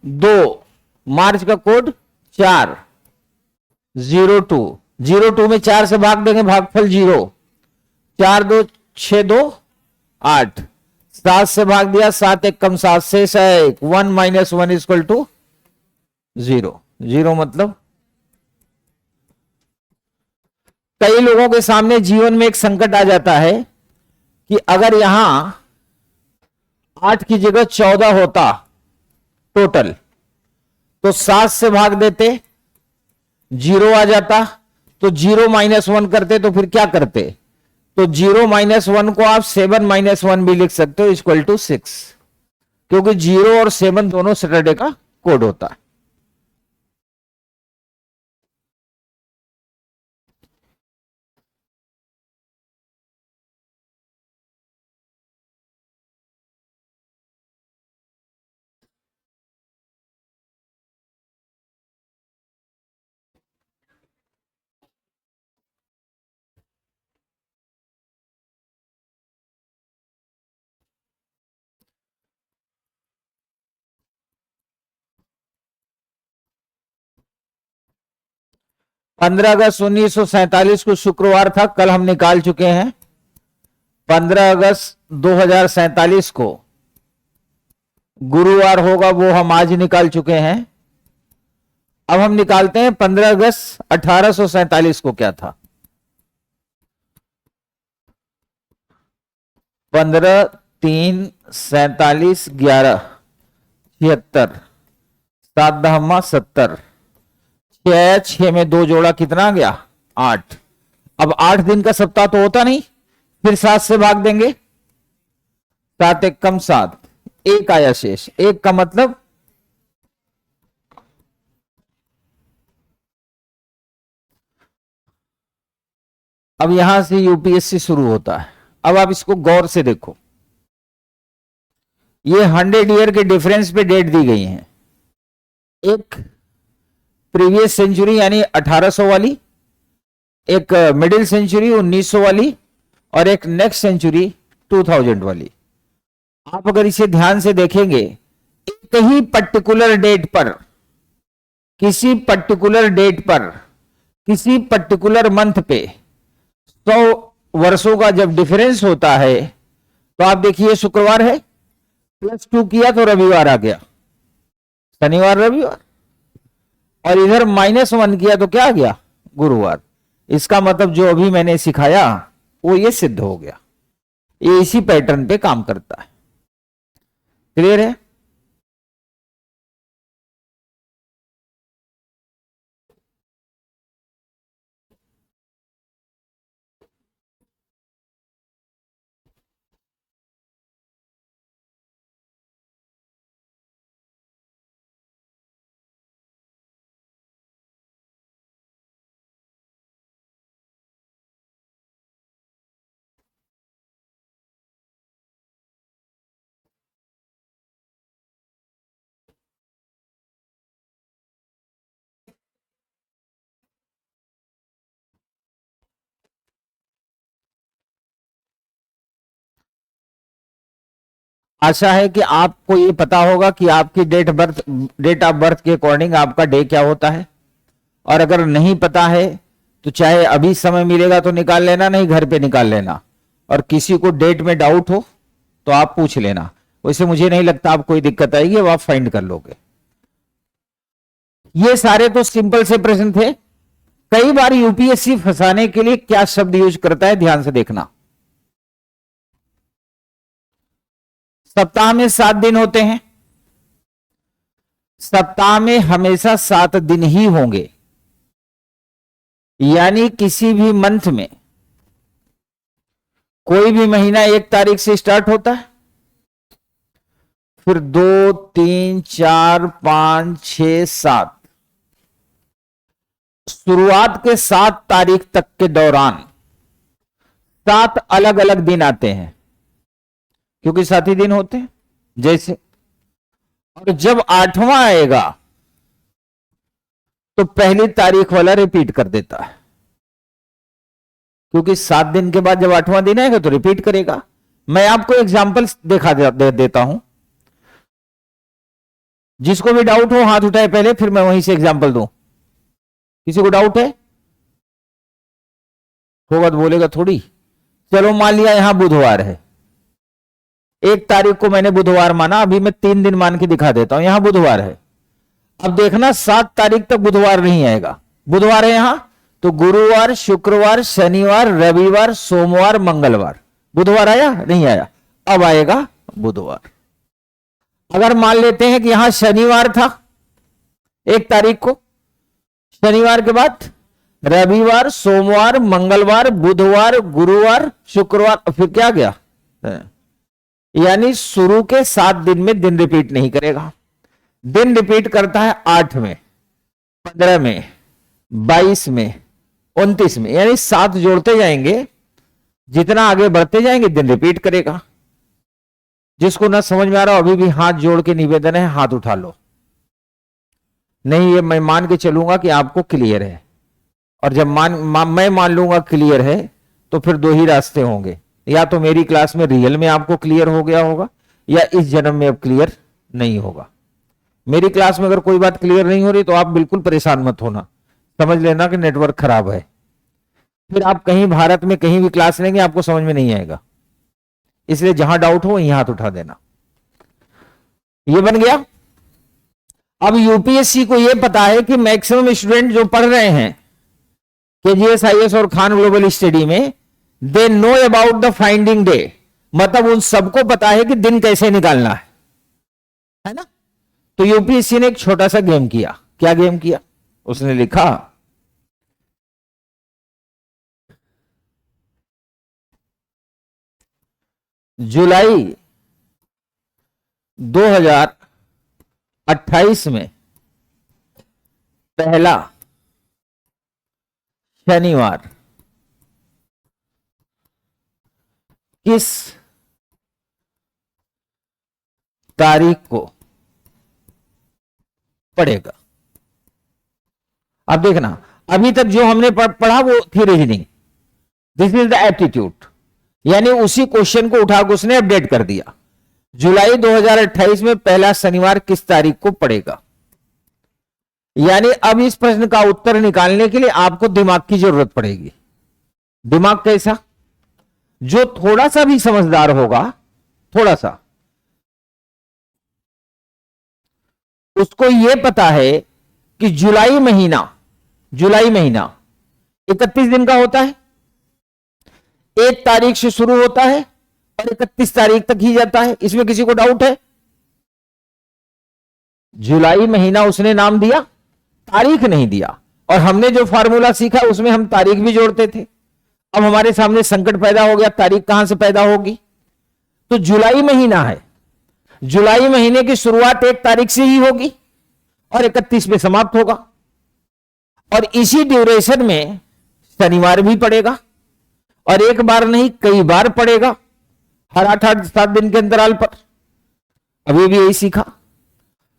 2 मार्च का कोड 402, 02 में 4 से भाग देंगे, भागफल 0, 4 2 6 2 8, 7 से भाग दिया, 7 1 कम 7 से 1, 1 - 1 = 0, 0 मतलब कई लोगों के सामने जीवन में एक संकट आ जाता है कि अगर यहां 8 की जगह 14 होता टोटल, तो 7 से भाग देते, 0 आ जाता, तो 0 - 1 करते, तो फिर क्या करते? तो 0 - 1 को आप 7 - 1 भी लिख सकते हो, = 6, क्योंकि 0 और 7 दोनों सैटरडे का कोड होता है। पंद्रह अगस्त 1947 को शुक्रवार था, कल हम निकाल चुके हैं। 15 अगस्त 2047 को गुरुवार होगा, वो हम आज निकाल चुके हैं। अब हम निकालते हैं 15 अगस्त 1847 को क्या था। 15 3 47 11, 76, 7 दहमा 70, 6 में 2 जोड़ा कितना आ गया 8। अब 8 दिन का सप्ताह तो होता नहीं, फिर 7 से भाग देंगे, 7 एक कम 7, 1 आया शेष। 1 का मतलब अब यहां से यूपीएससी शुरू होता है। अब आप इसको गौर से देखो, ये 100 ईयर के डिफरेंस पे डेट दी गई है। एक प्रीवियस सेंचुरी यानी 1800 वाली, एक मिडिल सेंचुरी 1900 वाली, और एक नेक्स्ट सेंचुरी 2000 वाली। आप अगर इसे ध्यान से देखेंगे, एक ही पर्टिकुलर डेट पर, किसी पर्टिकुलर डेट पर, किसी पर्टिकुलर मंथ पे 100 वर्षों का जब डिफरेंस होता है, तो आप देखिए शुक्रवार है, +2 किया तो रविवार आ गया, शनिवार रविवार, और इधर -1 किया तो क्या आ गया गुरुवार। इसका मतलब जो अभी मैंने सिखाया वो ये सिद्ध हो गया। ये इसी पैटर्न पे काम करता है। क्लियर है? आशा है कि आपको ये पता होगा कि आपकी डेट ऑफ बर्थ के अकॉर्डिंग आपका डे क्या होता है। और अगर नहीं पता है तो चाहे अभी समय मिलेगा तो निकाल लेना, नहीं घर पे निकाल लेना। और किसी को डेट में डाउट हो तो आप पूछ लेना। वैसे मुझे नहीं लगता आपको कोई दिक्कत आएगी, वो आप फाइंड कर लोगे। ये सारे तो सिंपल से प्रश्न थे। कई बार यूपीएससी फंसाने के लिए क्या शब्द यूज करता है, ध्यान से देखना। सप्ताह में 7 दिन होते हैं, सप्ताह में हमेशा 7 दिन ही होंगे, यानी किसी भी मंथ में कोई भी महीना 1 तारीख से स्टार्ट होता है, फिर 2, 3, 4, 5, 6, 7, शुरुआत के 7 तारीख तक के दौरान 7 अलग अलग दिन आते हैं, क्योंकि 7 ही दिन होते हैं जैसे। और जब 8वां आएगा तो पहली तारीख वाला रिपीट कर देता है, क्योंकि 7 दिन के बाद जब 8वां दिन आएगा तो रिपीट करेगा। मैं आपको एग्जाम्पल देता हूं, जिसको भी डाउट हो हाथ उठाए पहले, फिर मैं वहीं से एग्जाम्पल दूं। किसी को डाउट है? होगा तो बोलेगा थोड़ी। चलो मान लिया यहां बुधवार है, 1 तारीख को मैंने बुधवार माना, अभी मैं 3 दिन मान के दिखा देता हूं। यहां बुधवार है, अब देखना 7 तारीख तक बुधवार नहीं आएगा। बुधवार है यहां, तो गुरुवार, शुक्रवार, शनिवार, रविवार, सोमवार, मंगलवार। बुधवार आया? नहीं आया। अब आएगा बुधवार। अगर मान लेते हैं कि यहां शनिवार था 1 तारीख को, शनिवार के बाद रविवार, सोमवार, मंगलवार, बुधवार, गुरुवार, शुक्रवार, फिर क्या गया, यानी शुरू के 7 दिन में दिन रिपीट नहीं करेगा। दिन रिपीट करता है 8 में, 15 में, 22 में, 29 में, यानी 7 जोड़ते जाएंगे, जितना आगे बढ़ते जाएंगे दिन रिपीट करेगा। जिसको ना समझ में आ रहा हो अभी भी हाथ जोड़ के निवेदन है, हाथ उठा लो। नहीं, ये मैं मान के चलूंगा कि आपको क्लियर है, और जब मैं मान लूंगा क्लियर है तो फिर 2 ही रास्ते होंगे, या तो मेरी क्लास में रियल में आपको क्लियर हो गया होगा, या इस जन्म में अब क्लियर नहीं होगा। मेरी क्लास में अगर कोई बात क्लियर नहीं हो रही तो आप बिल्कुल परेशान मत होना, समझ लेना कि नेटवर्क खराब है। फिर आप कहीं भारत में कहीं भी क्लास लेंगे आपको समझ में नहीं आएगा, इसलिए जहां डाउट हो वहीं हाथ उठा देना। ये बन गया। अब यूपीएससी को यह पता है कि मैक्सिमम स्टूडेंट जो पढ़ रहे हैं केजीएस, आईएएस और खान ग्लोबल स्टडी में, they know about the finding day, मतलब उन सबको पता है कि दिन कैसे निकालना है ना। तो यूपीएससी ने एक छोटा सा गेम किया। क्या गेम किया? उसने लिखा जुलाई 2028 में पहला शनिवार किस तारीख को पड़ेगा? अब देखना, अभी तक जो हमने पढ़ा वो थी reasoning, this is the aptitude, यानी उसी क्वेश्चन को उठाकर उसने अपडेट कर दिया। जुलाई 2028 में पहला शनिवार किस तारीख को पड़ेगा? यानी अब इस प्रश्न का उत्तर निकालने के लिए आपको दिमाग की जरूरत पड़ेगी। दिमाग कैसा? जो थोड़ा सा भी समझदार होगा, थोड़ा सा, उसको यह पता है कि जुलाई महीना 31 दिन का होता है, 1 तारीख से शुरू होता है और 31 तारीख तक ही जाता है। इसमें किसी को डाउट है? जुलाई महीना उसने नाम दिया, तारीख नहीं दिया। और हमने जो फार्मूला सीखा उसमें हम तारीख भी जोड़ते थे। अब हमारे सामने संकट पैदा हो गया, तारीख कहां से पैदा होगी? तो जुलाई महीना है, जुलाई महीने की शुरुआत 1 तारीख से ही होगी और 31 में समाप्त होगा। और इसी ड्यूरेशन में शनिवार भी पड़ेगा, और एक बार नहीं कई बार पड़ेगा, हर 8-7 दिन के अंतराल पर। अभी भी यही सीखा।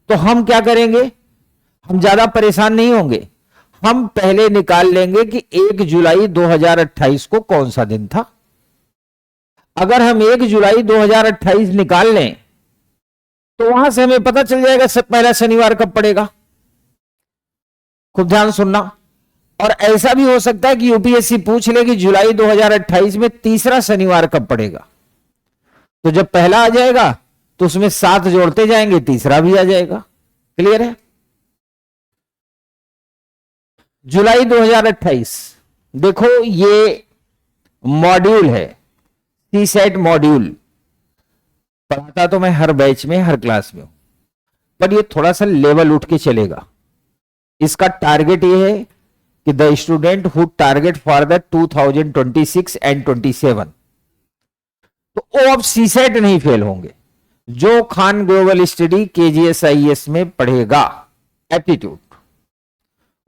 तो हम क्या करेंगे? हम ज्यादा परेशान नहीं होंगे, हम पहले निकाल लेंगे कि 1 जुलाई 2028 को कौन सा दिन था। अगर हम 1 जुलाई 2028 निकाल लें तो वहां से हमें पता चल जाएगा पहला शनिवार कब पड़ेगा। खूब ध्यान सुनना। और ऐसा भी हो सकता है कि यूपीएससी पूछ ले कि जुलाई 2028 में तीसरा शनिवार कब पड़ेगा। तो जब पहला आ जाएगा तो उसमें 7 जोड़ते जाएंगे, तीसरा भी आ जाएगा। क्लियर है? जुलाई 2028, देखो ये मॉड्यूल है, सीसेट मॉड्यूल। पढ़ाता तो मैं हर बैच में, हर क्लास में हूं, पर ये थोड़ा सा लेवल उठ के चलेगा। इसका टारगेट ये है कि the student who target for the 2026 and 27, तो वो अब सीसेट नहीं फेल होंगे। जो खान ग्लोबल स्टडी KGS-IAS में पढ़ेगा एप्टीट्यूड,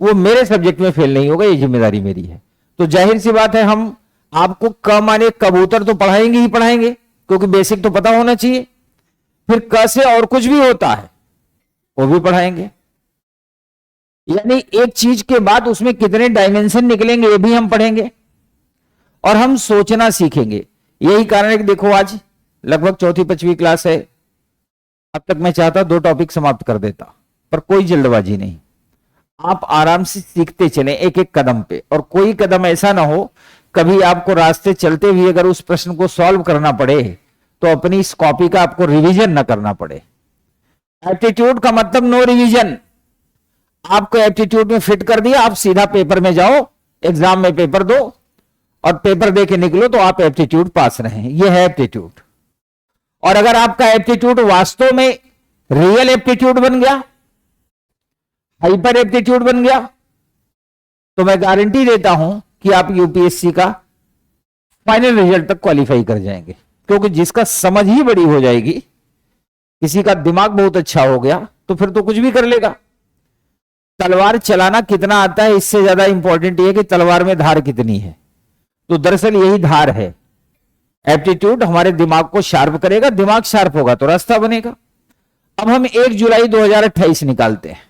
वो मेरे सब्जेक्ट में फेल नहीं होगा, ये जिम्मेदारी मेरी है। तो जाहिर सी बात है, हम आपको क माने कबूतर तो पढ़ाएंगे ही पढ़ाएंगे, क्योंकि बेसिक तो पता होना चाहिए। फिर क से और कुछ भी होता है वो भी पढ़ाएंगे। यानी एक चीज के बाद उसमें कितने डायमेंशन निकलेंगे ये भी हम पढ़ेंगे, और हम सोचना सीखेंगे। यही कारण है कि देखो आज लगभग 4वीं-5वीं क्लास है। अब तक मैं चाहता 2 टॉपिक समाप्त कर देता, पर कोई जल्दबाजी नहीं। आप आराम से सीखते चलें एक एक कदम पे, और कोई कदम ऐसा ना हो कभी आपको रास्ते चलते हुए अगर उस प्रश्न को सॉल्व करना पड़े तो अपनी इस कॉपी का आपको रिवीजन ना करना पड़े। एप्टीट्यूड का मतलब नो रिवीजन। आपको एप्टीट्यूड में फिट कर दिया, आप सीधा पेपर में जाओ, एग्जाम में पेपर दो और पेपर दे के निकलो, तो आप एप्टीट्यूड पास रहे। यह है एप्टीट्यूड। और अगर आपका एप्टीट्यूड वास्तव में रियल एप्टीट्यूड बन गया, हाइपर एप्टीट्यूड बन गया, तो मैं गारंटी देता हूं कि आप यूपीएससी का फाइनल रिजल्ट तक क्वालिफाई कर जाएंगे। क्योंकि जिसका समझ ही बड़ी हो जाएगी, किसी का दिमाग बहुत अच्छा हो गया, तो फिर तो कुछ भी कर लेगा। तलवार चलाना कितना आता है इससे ज्यादा इंपॉर्टेंट यह है कि तलवार में धार कितनी है। तो दरअसल यही धार है। एप्टीट्यूड हमारे दिमाग को शार्प करेगा, दिमाग शार्प होगा तो रास्ता बनेगा। अब हम 1 जुलाई 2028 निकालते हैं।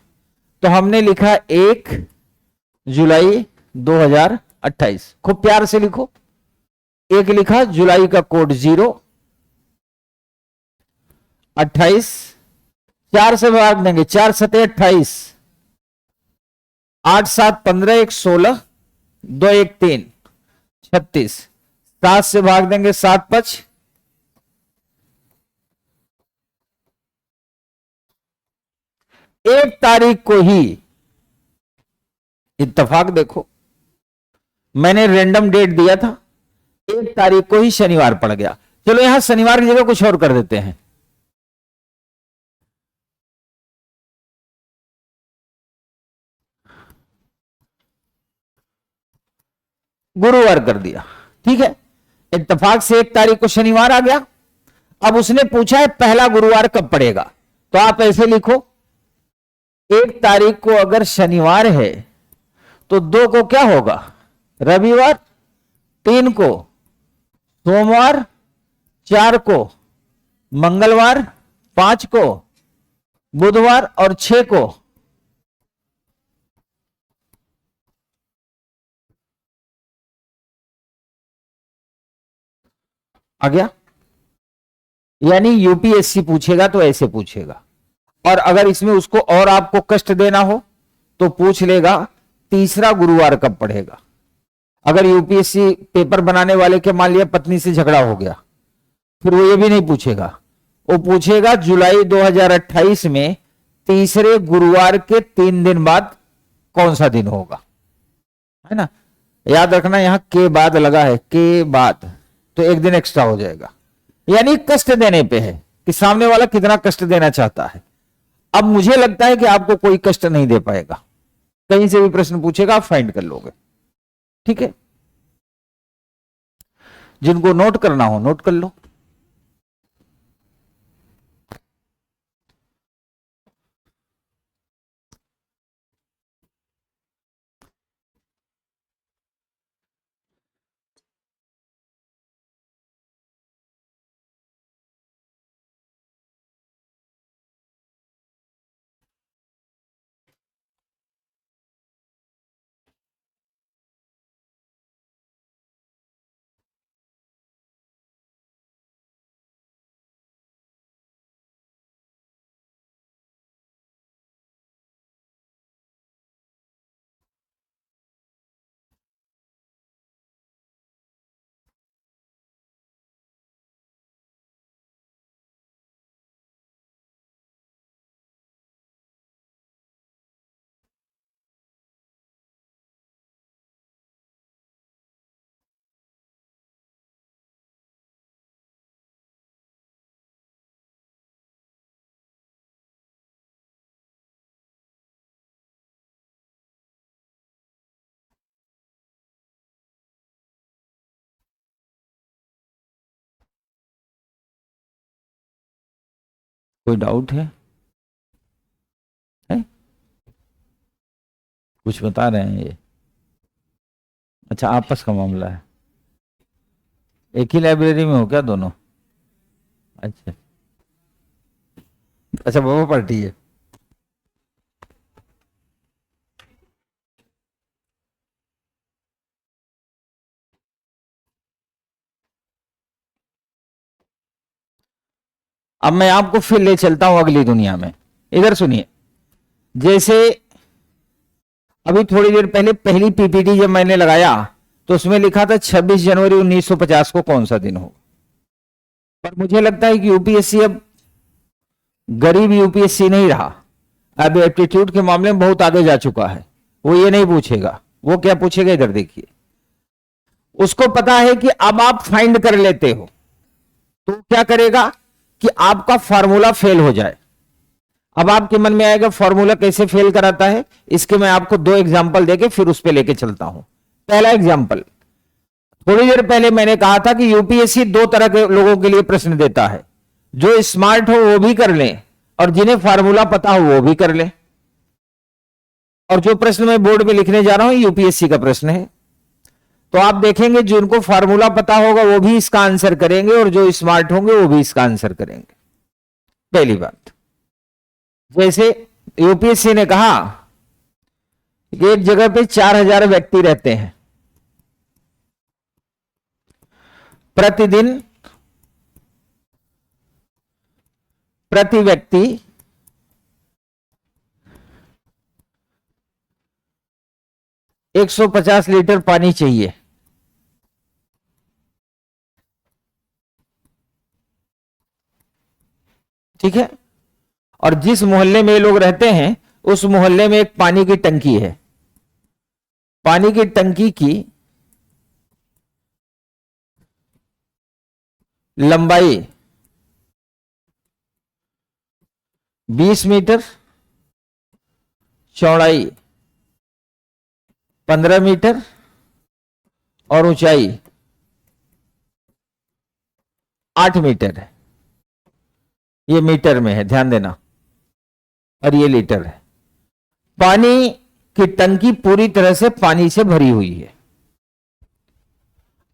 तो हमने लिखा 1 जुलाई 2028, खूब प्यार से लिखो। 1 लिखा, जुलाई का कोड 0, 28 4 से भाग देंगे, 4 7 28, 8 7 15, 1 16, 2 1 3 36, 7 से भाग देंगे, 7 5 1 तारीख को ही, इत्तेफाक देखो मैंने रैंडम डेट दिया था, 1 तारीख को ही शनिवार पड़ गया। चलो यहां शनिवार की जगह कुछ और कर देते हैं। गुरुवार कर दिया, ठीक है। इत्तेफाक से 1 तारीख को शनिवार आ गया। अब उसने पूछा है पहला गुरुवार कब पड़ेगा, तो आप ऐसे लिखो 1 तारीख को अगर शनिवार है तो 2 को क्या होगा, रविवार, 3 को सोमवार, 4 को मंगलवार, 5 को बुधवार और 6 को आ गया। यानी यूपीएससी पूछेगा तो ऐसे पूछेगा। और अगर इसमें उसको और आपको कष्ट देना हो तो पूछ लेगा तीसरा गुरुवार कब पड़ेगा। अगर यूपीएससी पेपर बनाने वाले के मान लिया पत्नी से झगड़ा हो गया, फिर वो ये भी नहीं पूछेगा, वो पूछेगा जुलाई 2028 में तीसरे गुरुवार के 3 दिन बाद कौन सा दिन होगा, है ना। याद रखना यहां के बाद लगा है, के बाद, तो 1 दिन एक्स्ट्रा हो जाएगा। यानी कष्ट देने पे है कि सामने वाला कितना कष्ट देना चाहता है। अब मुझे लगता है कि आपको कोई कष्ट नहीं दे पाएगा, कहीं से भी प्रश्न पूछेगा आप फाइंड कर लोगे, ठीक है। जिनको नोट करना हो नोट कर लो। कोई डाउट है? कुछ बता रहे हैं ये? अच्छा, आपस का मामला है। एक ही लाइब्रेरी में हो क्या दोनों? अच्छा अच्छा, बाबा पार्टी है। अब मैं आपको फिर ले चलता हूं अगली दुनिया में। इधर सुनिए, जैसे अभी थोड़ी देर पहले पहली पीपीटी जब मैंने लगाया तो उसमें लिखा था 26 जनवरी 1950 को कौन सा दिन होगा। पर मुझे लगता है कि यूपीएससी अब गरीब यूपीएससी नहीं रहा, अब एप्टीट्यूड के मामले में बहुत आगे जा चुका है। वो ये नहीं पूछेगा, वो क्या पूछेगा, इधर देखिए। उसको पता है कि अब आप फाइंड कर लेते हो तो क्या करेगा कि आपका फॉर्मूला फेल हो जाए। अब आपके मन में आएगा फॉर्मूला कैसे फेल कराता है, इसके मैं आपको 2 एग्जांपल देके फिर उस पे लेके चलता हूं। पहला एग्जांपल, थोड़ी देर पहले मैंने कहा था कि यूपीएससी 2 तरह के लोगों के लिए प्रश्न देता है, जो स्मार्ट हो वो भी कर लें और जिन्हें फार्मूला पता हो वो भी कर लें। और जो प्रश्न मैं बोर्ड पे लिखने जा रहा हूं यूपीएससी का प्रश्न है। तो आप देखेंगे जिनको फार्मूला पता होगा वो भी इसका आंसर करेंगे और जो स्मार्ट होंगे वो भी इसका आंसर करेंगे। पहली बात, जैसे यूपीएससी ने कहा कि एक जगह पे 4000 व्यक्ति रहते हैं, प्रतिदिन प्रति व्यक्ति 150 लीटर पानी चाहिए। ठीक है, और जिस मोहल्ले में ये लोग रहते हैं उस मोहल्ले में एक पानी की टंकी है। पानी की टंकी की लंबाई 20 मीटर, चौड़ाई 15 मीटर और ऊंचाई 8 मीटर है। ये मीटर में है, ध्यान देना, और ये लीटर है। पानी की टंकी पूरी तरह से पानी से भरी हुई है।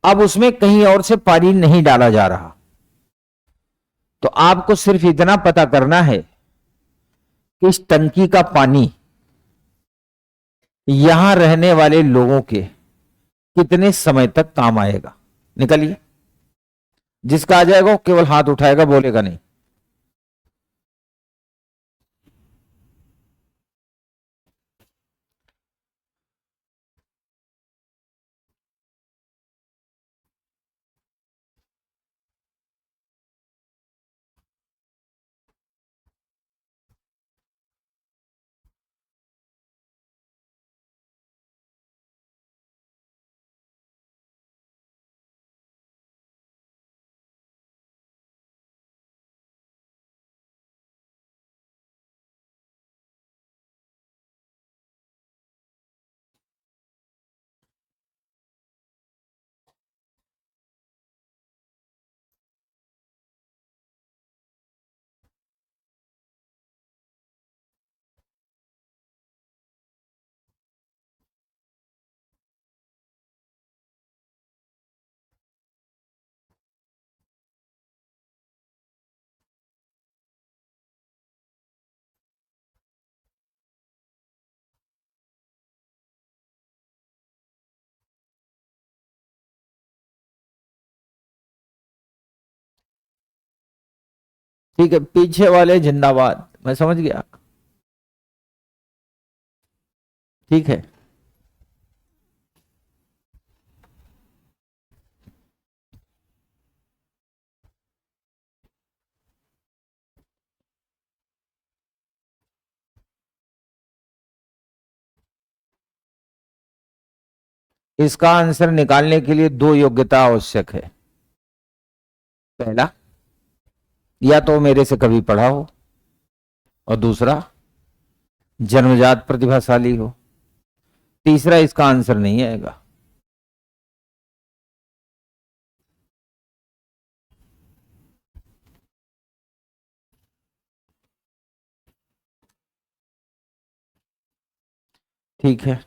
अब उसमें कहीं और से पानी नहीं डाला जा रहा, तो आपको सिर्फ इतना पता करना है कि इस टंकी का पानी यहां रहने वाले लोगों के कितने समय तक काम आएगा। निकलिए, जिसका आ जाएगा वो केवल हाथ उठाएगा, बोलेगा नहीं। ठीक है, पीछे वाले जिंदाबाद, मैं समझ गया। ठीक है, इसका आंसर निकालने के लिए दो योग्यता आवश्यक है। पहला, या तो मेरे से कभी पढ़ा हो, और दूसरा, जन्मजात प्रतिभाशाली हो। तीसरा इसका आंसर नहीं आएगा। ठीक है,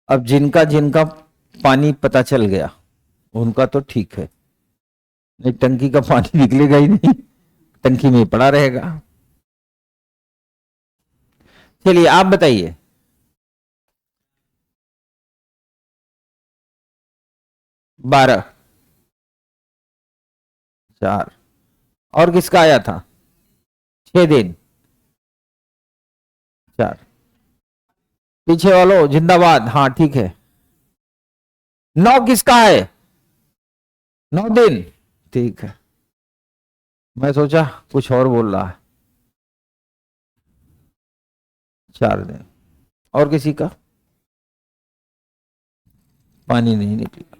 अब जिनका जिनका पानी पता चल गया उनका तो ठीक है, नहीं टंकी का पानी निकलेगा ही नहीं, टंकी में ही पड़ा रहेगा। चलिए आप बताइए। 12, 4, और किसका आया था? 6 दिन, 4। पीछे वालों जिंदाबाद, हाँ ठीक है। 9 किसका है? 9 दिन, ठीक है। मैं सोचा कुछ और बोल रहा है। 4 दिन, और किसी का पानी नहीं निकला।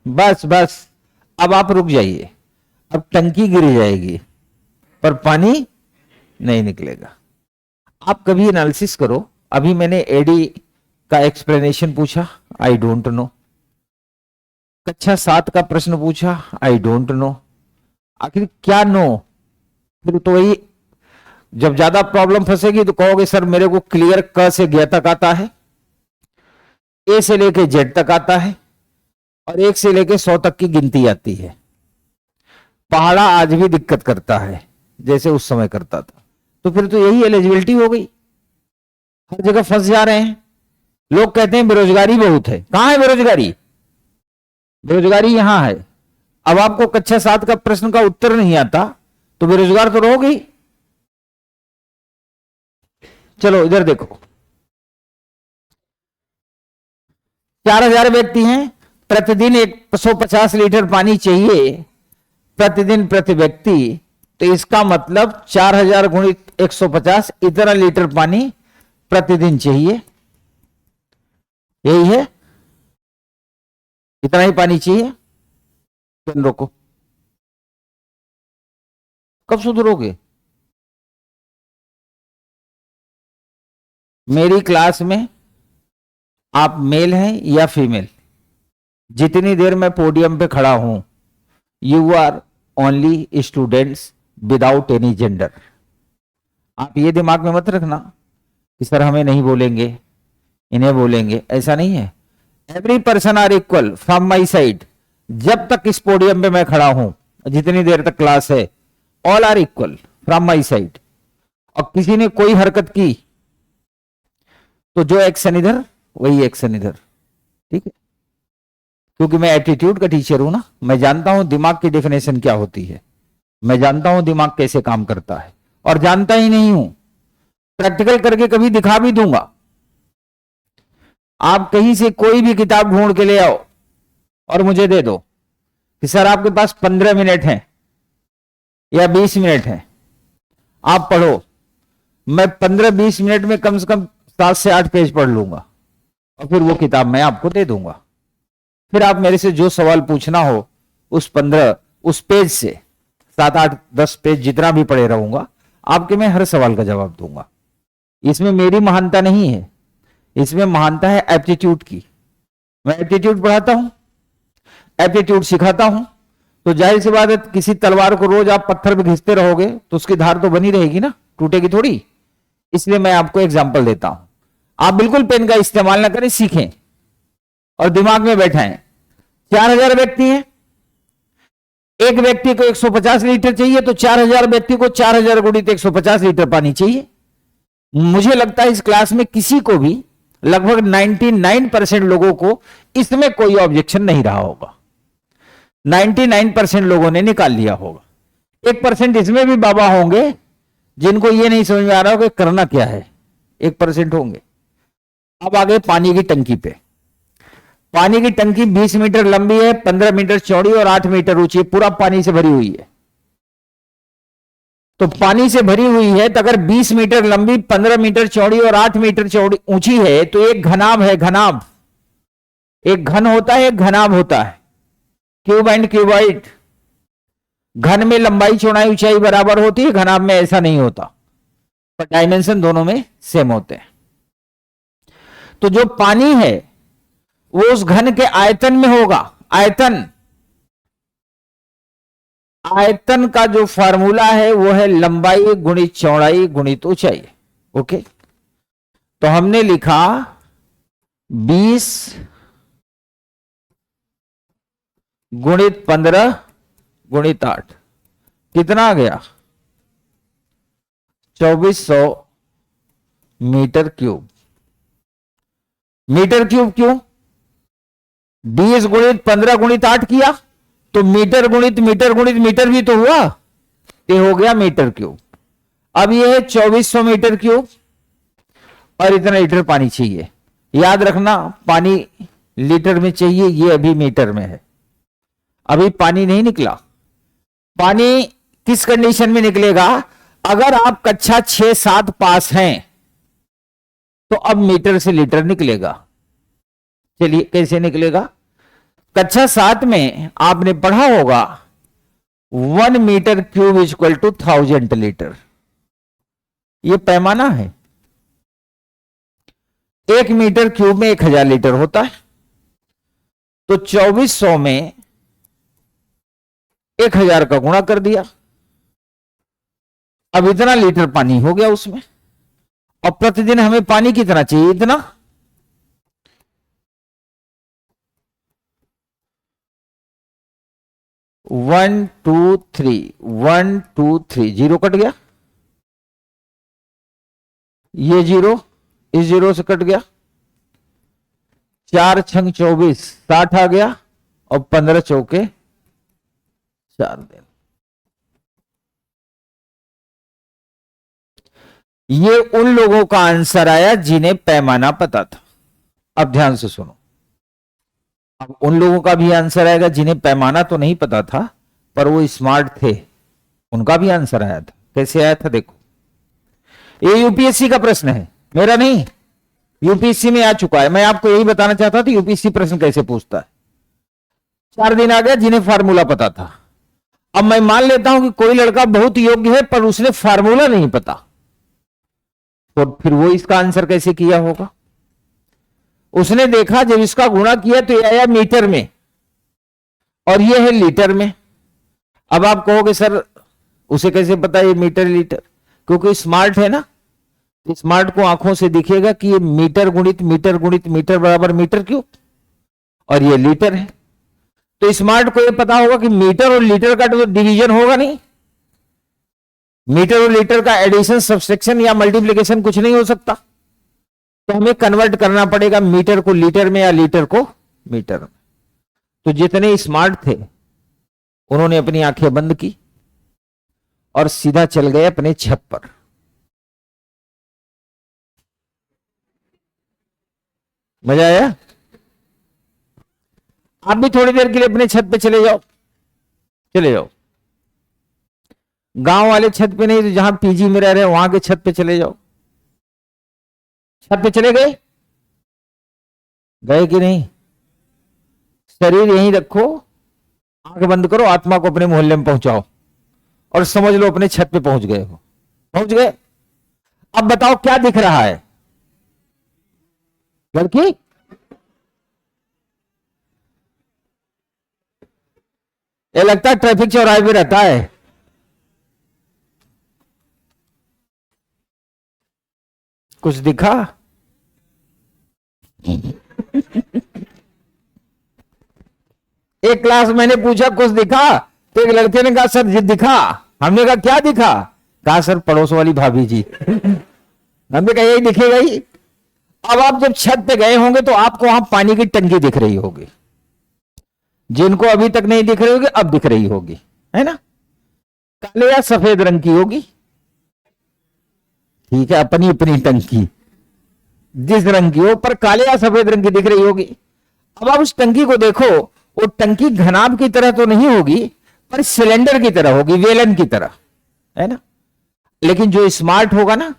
बस बस, अब आप रुक जाइए। अब टंकी गिर जाएगी पर पानी नहीं निकलेगा। आप कभी एनालिसिस करो। अभी मैंने एडी का एक्सप्लेनेशन पूछा, आई डोंट नो। कक्षा 7 का प्रश्न पूछा, आई डोंट नो। आखिर क्या नो? फिर तो वही, जब ज्यादा प्रॉब्लम फंसेगी तो कहोगे सर मेरे को क्लियर क से ग तक आता है, ए से लेके जेड तक आता है, और 1 से लेके 100 तक की गिनती आती है। पहाड़ा आज भी दिक्कत करता है जैसे उस समय करता था। तो फिर तो यही एलिजिबिलिटी हो गई। हर जगह फंस जा रहे हैं। लोग कहते हैं बेरोजगारी बहुत है। कहां है बेरोजगारी? बेरोजगारी यहां है। अब आपको कक्षा 7 का प्रश्न का उत्तर नहीं आता तो बेरोजगार तो रहोगे। चलो इधर देखो, 4000 व्यक्ति हैं, प्रतिदिन 150 लीटर पानी चाहिए प्रतिदिन प्रति व्यक्ति। तो इसका मतलब 4000 गुणित 150, इतना लीटर पानी प्रतिदिन चाहिए। यही है, इतना ही पानी चाहिए। पेन रोको। कब सुधरोगे? मेरी क्लास में आप मेल हैं या फीमेल, जितनी देर मैं पोडियम पे खड़ा हूं, you are only students without any gender. आप ये दिमाग में मत रखना कि सर हमें नहीं बोलेंगे, इन्हें बोलेंगे, ऐसा नहीं है। Every person are equal from my side. जब तक इस पोडियम पे मैं खड़ा हूं, जितनी देर तक क्लास है, all are equal from my side. और किसी ने कोई हरकत की तो जो एक्शन इधर वही एक्शन इधर, ठीक है? क्योंकि मैं एटीट्यूड का टीचर हूं ना, मैं जानता हूं दिमाग की डेफिनेशन क्या होती है, मैं जानता हूं दिमाग कैसे काम करता है, और जानता ही नहीं हूं, प्रैक्टिकल करके कभी दिखा भी दूंगा। आप कहीं से कोई भी किताब ढूंढ के ले आओ और मुझे दे दो कि सर आपके पास 15 मिनट हैं या 20 मिनट हैं, आप पढ़ो। मैं 15-20 मिनट में कम से कम 7 से 8 पेज पढ़ लूंगा और फिर वो किताब मैं आपको दे दूंगा। फिर आप मेरे से जो सवाल पूछना हो उस पेज से 7-8-10 पेज जितना भी पढ़े रहूंगा, आपके मैं हर सवाल का जवाब दूंगा। इसमें मेरी महानता नहीं है, इसमें महानता है एप्टीट्यूड की। मैं एप्टीट्यूड पढ़ाता हूं, एप्टीट्यूड सिखाता हूं, तो जाहिर सी बात है किसी तलवार को रोज आप पत्थर पे घिसते रहोगे तो उसकी धार तो बनी रहेगी ना, टूटेगी थोड़ी। इसलिए मैं आपको एग्जाम्पल देता हूं। आप बिल्कुल पेन का इस्तेमाल ना करें, सीखें और दिमाग में बैठाएं। 4000 व्यक्ति हैं, एक व्यक्ति को 150 लीटर चाहिए, तो 4000 व्यक्ति को 4000 गुणित 150 लीटर पानी चाहिए। मुझे लगता है इस क्लास में किसी को भी, लगभग 99% लोगों को इसमें कोई ऑब्जेक्शन नहीं रहा होगा। 99% लोगों ने निकाल लिया होगा। 1% इसमें भी बाबा होंगे जिनको ये नहीं समझ में आ रहा होगा करना क्या है, 1% होंगे। अब आगे पानी की टंकी पे। पानी की टंकी 20 मीटर लंबी है, 15 मीटर चौड़ी और 8 मीटर ऊंची है, पूरा पानी से भरी हुई है। तो पानी से भरी हुई है, तो अगर 20 मीटर लंबी, 15 मीटर चौड़ी और 8 मीटर चौड़ी ऊंची है, तो एक घनाभ है। घनाभ, एक घन होता है, एक घनाभ होता है। Cube and cuboid. घन में लंबाई चौड़ाई ऊंचाई बराबर होती है, घनाभ में ऐसा नहीं होता, पर डायमेंशन दोनों में सेम होते हैं। तो जो पानी है वो उस घन के आयतन में होगा। आयतन, आयतन का जो फार्मूला है वो है लंबाई गुणित चौड़ाई गुणित ऊंचाई। ओके, तो हमने लिखा 20 गुणित 15 गुणित 8, कितना आ गया? 2400 मीटर क्यूब। मीटर क्यूब क्यों? 20 गुणित 15 गुणित 8 किया तो मीटर गुणित मीटर गुणित मीटर भी तो हुआ, ये हो गया मीटर क्यूब। अब ये है 2400 मीटर क्यूब और इतना लीटर पानी चाहिए। याद रखना, पानी लीटर में चाहिए, ये अभी मीटर में है, अभी पानी नहीं निकला। पानी किस कंडीशन में निकलेगा? अगर आप कक्षा 6-7 पास हैं तो अब मीटर से लीटर निकलेगा। चलिए कैसे निकलेगा? कक्षा 7 में आपने पढ़ा होगा 1 metre cube equal to 1000 litre, ये पैमाना है। 1 मीटर क्यूब में 1000 लीटर होता है, तो 2400 में 1000 का गुणा कर दिया, अब इतना लीटर पानी हो गया उसमें। और प्रतिदिन हमें पानी कितना चाहिए? इतना। One two three, zero cut गया, ये जीरो इस जीरो से कट गया, 4 छंग 24, 60 आ गया, और 15 चौके 4 दिन। ये उन लोगों का आंसर आया जिन्हें पैमाना पता था। अब ध्यान से सुनो, अब उन लोगों का भी आंसर आएगा जिन्हें पैमाना तो नहीं पता था पर वो स्मार्ट थे, उनका भी आंसर आया था। कैसे आया था देखो, ये यूपीएससी का प्रश्न है, मेरा नहीं, यूपीएससी में आ चुका है। मैं आपको यही बताना चाहता था यूपीएससी प्रश्न कैसे पूछता है। 4 दिन आ गया जिन्हें फार्मूला पता था। अब मैं मान लेता हूं कि कोई लड़का बहुत योग्य है पर उसने फार्मूला नहीं पता, तो फिर वो इसका आंसर कैसे किया होगा? उसने देखा जब इसका गुणा किया तो ये आया मीटर में और ये है लीटर में। अब आप कहोगे सर उसे कैसे पता ये मीटर लीटर? क्योंकि स्मार्ट है ना, स्मार्ट को आंखों से दिखेगा कि ये मीटर गुणित मीटर गुणित मीटर बराबर मीटर क्यूब और ये लीटर है। तो स्मार्ट को ये पता होगा कि मीटर और लीटर का तो डिवीजन होगा नहीं, मीटर और लीटर का एडिशन सब्सट्रैक्शन या मल्टीप्लिकेशन कुछ नहीं हो सकता। तो हमें कन्वर्ट करना पड़ेगा मीटर को लीटर में या लीटर को मीटर में। तो जितने स्मार्ट थे उन्होंने अपनी आंखें बंद की और सीधा चल गए अपने छत पर। मजा आया? आप भी थोड़ी देर के लिए अपने छत पे चले जाओ, चले जाओ। गांव वाले छत पे नहीं तो जहां पीजी में रह रहे हैं वहां के छत पे चले जाओ। छत पे चले गए? गए कि नहीं? शरीर यहीं रखो, आंख बंद करो, आत्मा को अपने मोहल्ले में पहुंचाओ और समझ लो अपने छत पे पहुंच गए हो। पहुंच गए? अब बताओ क्या दिख रहा है? लड़की? ये लगता है ट्रैफिक चौराहे पे रहता है। कुछ दिखा? एक क्लास मैंने पूछा कुछ दिखा, तो एक लड़के ने कहा सर जी दिखा। हमने कहा क्या दिखा? कहा सर पड़ोस वाली भाभी जी। हमने कहा यही दिखेगा ही। अब आप जब छत पे गए होंगे तो आपको वहां पानी की टंकी दिख रही होगी, जिनको अभी तक नहीं दिख रही होगी अब दिख रही होगी, है ना? काले या सफेद रंग की होगी, ठीक है, अपनी अपनी टंकी जिस रंग की हो, पर काले या सफेद रंग की दिख रही होगी। अब आप उस टंकी को देखो, वो टंकी घनाभ की तरह तो नहीं होगी पर सिलेंडर की तरह होगी, वेलन की तरह, है ना? लेकिन जो स्मार्ट होगा ना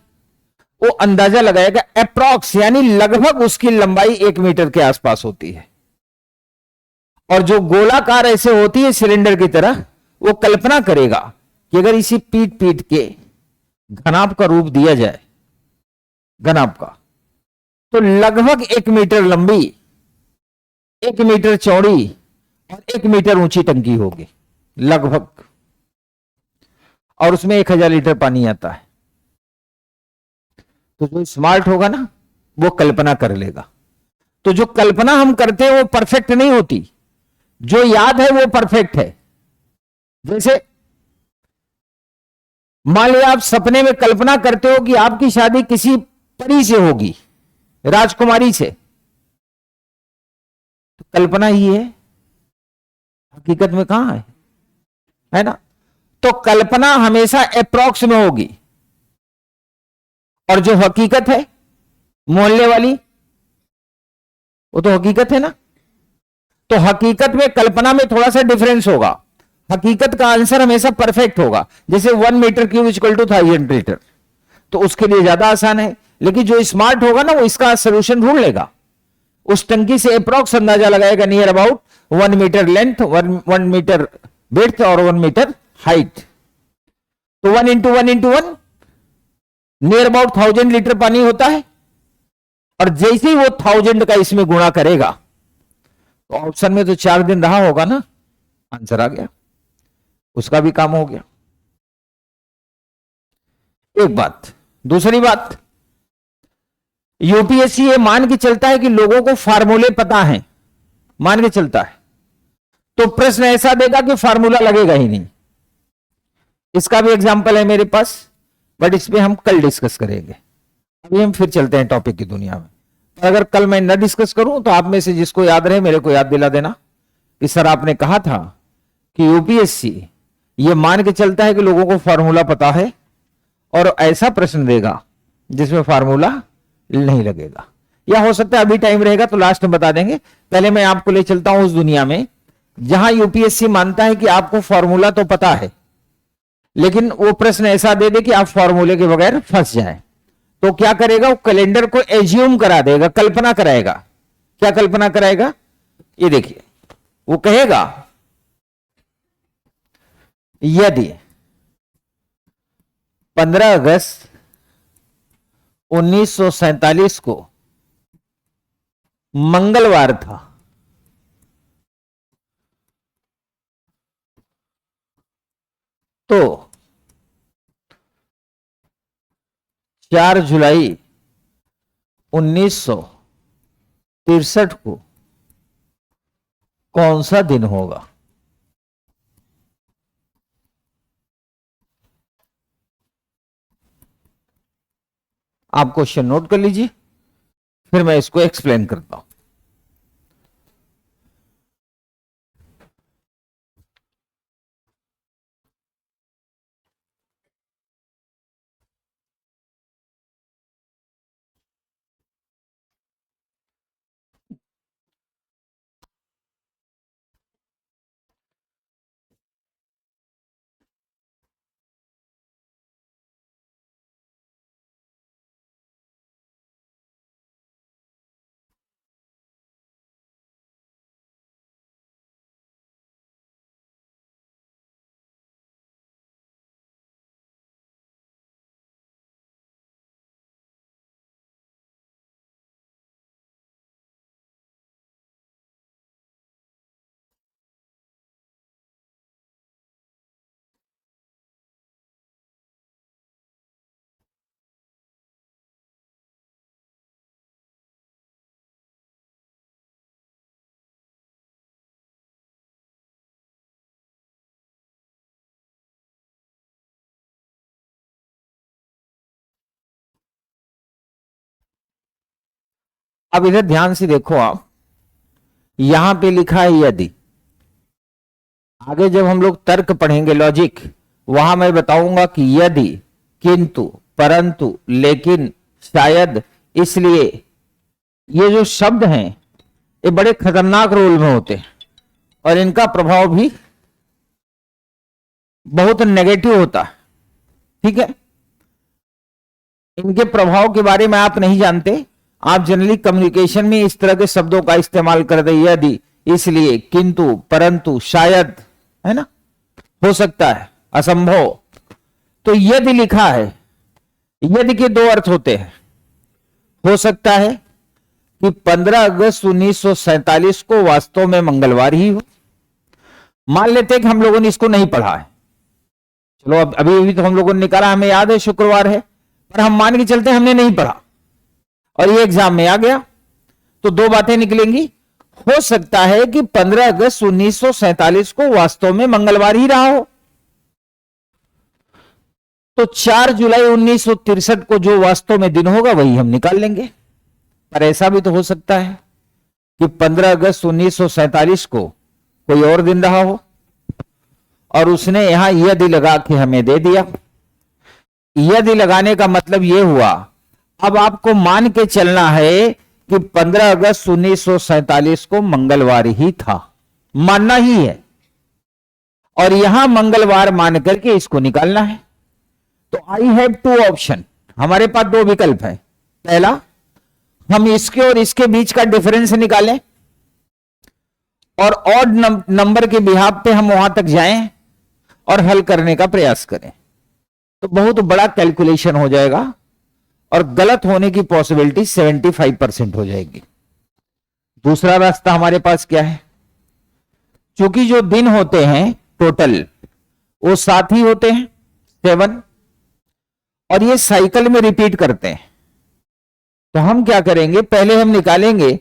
वो अंदाजा लगाएगा अप्रॉक्स, यानी लगभग उसकी लंबाई 1 मीटर के आसपास होती है। और जो गोलाकार ऐसे होती है सिलेंडर की तरह, वो कल्पना करेगा कि अगर इसी पीट पीट के घनाभ का रूप दिया जाए, घनाभ का, तो लगभग 1 मीटर लंबी, 1 मीटर चौड़ी और 1 मीटर ऊंची टंकी होगी लगभग, और उसमें 1000 लीटर पानी आता है। तो जो स्मार्ट होगा ना वो कल्पना कर लेगा। तो जो कल्पना हम करते हैं वो परफेक्ट नहीं होती, जो याद है वो परफेक्ट है। जैसे मान लिया आप सपने में कल्पना करते हो कि आपकी शादी किसी परी से होगी, राजकुमारी से, तो कल्पना ही है, हकीकत में कहां है ना? तो कल्पना हमेशा अप्रॉक्स में होगी और जो हकीकत है मोहल्ले वाली, वो तो हकीकत है ना। तो हकीकत में कल्पना में थोड़ा सा डिफरेंस होगा। हकीकत का आंसर हमेशा परफेक्ट होगा। जैसे 1 metre cube equal to 1000 litre, तो उसके लिए ज्यादा आसान है। लेकिन जो स्मार्ट होगा ना वो इसका सोल्यूशन ढूंढ लेगा, उस टंकी से अप्रॉक्स अंदाजा लगाएगा, near about 1 metre length, 1 metre width और 1 मीटर हाइट। तो 1 into 1 into 1 near about 1000 litre पानी होता है। और जैसे ही वो 1000 का इसमें गुणा करेगा, तो ऑप्शन में तो 4 दिन रहा होगा ना, आंसर आ गया, उसका भी काम हो गया। एक बात। दूसरी बात, यूपीएससी ये मान के चलता है कि लोगों को फार्मूले पता है, मान के चलता है, तो प्रश्न ऐसा देगा कि फार्मूला लगेगा ही नहीं। इसका भी एग्जांपल है मेरे पास, बट इस पे हम कल डिस्कस करेंगे। अभी हम फिर चलते हैं टॉपिक की दुनिया में। तो अगर कल मैं न डिस्कस करूं तो आप में से जिसको याद रहे मेरे को याद दिला देना कि सर आपने कहा था कि यूपीएससी ये मान के चलता है कि लोगों को फार्मूला पता है, और ऐसा प्रश्न देगा जिसमें फार्मूला नहीं लगेगा। या हो सकता है अभी टाइम रहेगा तो लास्ट में बता देंगे। पहले मैं आपको ले चलता हूं उस दुनिया में जहां यूपीएससी मानता है कि आपको फॉर्मूला तो पता है, लेकिन वो प्रश्न ऐसा दे दे कि आप फॉर्मूले के बगैर फंस जाएं। तो क्या करेगा, वो कैलेंडर को एज्यूम करा देगा, कल्पना कराएगा। क्या कल्पना कराएगा? ये देखिए, वो कहेगा यदि 15 अगस्त 1947 को मंगलवार था, तो 4 जुलाई 1963 को कौन सा दिन होगा? आप क्वेश्चन नोट कर लीजिए, फिर मैं इसको एक्सप्लेन करता हूं। अब इधर ध्यान से देखो, आप यहां पे लिखा है यदि। आगे जब हम लोग तर्क पढ़ेंगे, लॉजिक, वहां मैं बताऊंगा कि यदि, किंतु, परंतु, लेकिन, शायद, इसलिए, ये जो शब्द हैं ये बड़े खतरनाक रोल में होते हैं और इनका प्रभाव भी बहुत नेगेटिव होता है। ठीक है, इनके प्रभाव के बारे में आप नहीं जानते। आप जनरली कम्युनिकेशन में इस तरह के शब्दों का इस्तेमाल करते, यदि, इसलिए, किंतु, परंतु, शायद, है ना, हो सकता है, असंभव। तो यदि लिखा है, यदि के दो अर्थ होते हैं। हो सकता है कि 15 अगस्त 1947 को वास्तव में मंगलवार ही हो। मान लेते हैं कि हम लोगों ने इसको नहीं पढ़ा है, चलो अब अभी अभी तो हम लोगों ने निकाला, हमें याद है शुक्रवार है, पर हम मान के चलते हमने नहीं पढ़ा और ये एग्जाम में आ गया, तो दो बातें निकलेंगी। हो सकता है कि 15 अगस्त 1947 को वास्तव में मंगलवार ही रहा हो, तो 4 जुलाई 1963 को जो वास्तव में दिन होगा वही हम निकाल लेंगे। पर ऐसा भी तो हो सकता है कि 15 अगस्त 1947 को कोई और दिन रहा हो और उसने यहां यदि लगा के हमें दे दिया। यदि लगाने का मतलब यह हुआ, अब आपको मान के चलना है कि 15 अगस्त 1947 को मंगलवार ही था, मानना ही है, और यहां मंगलवार मान करके इसको निकालना है। तो आई हैव टू ऑप्शन, हमारे पास दो विकल्प है। पहला, हम इसके और इसके बीच का डिफरेंस निकालें और ऑड नंबर के बिहाफ पे हम वहां तक जाएं और हल करने का प्रयास करें, तो बहुत बड़ा कैलकुलेशन हो जाएगा और गलत होने की पॉसिबिलिटी 75% हो जाएगी। दूसरा रास्ता हमारे पास क्या है, क्योंकि जो दिन होते हैं टोटल वो 7 ही होते हैं, 7, और ये साइकिल में रिपीट करते हैं। तो हम क्या करेंगे, पहले हम निकालेंगे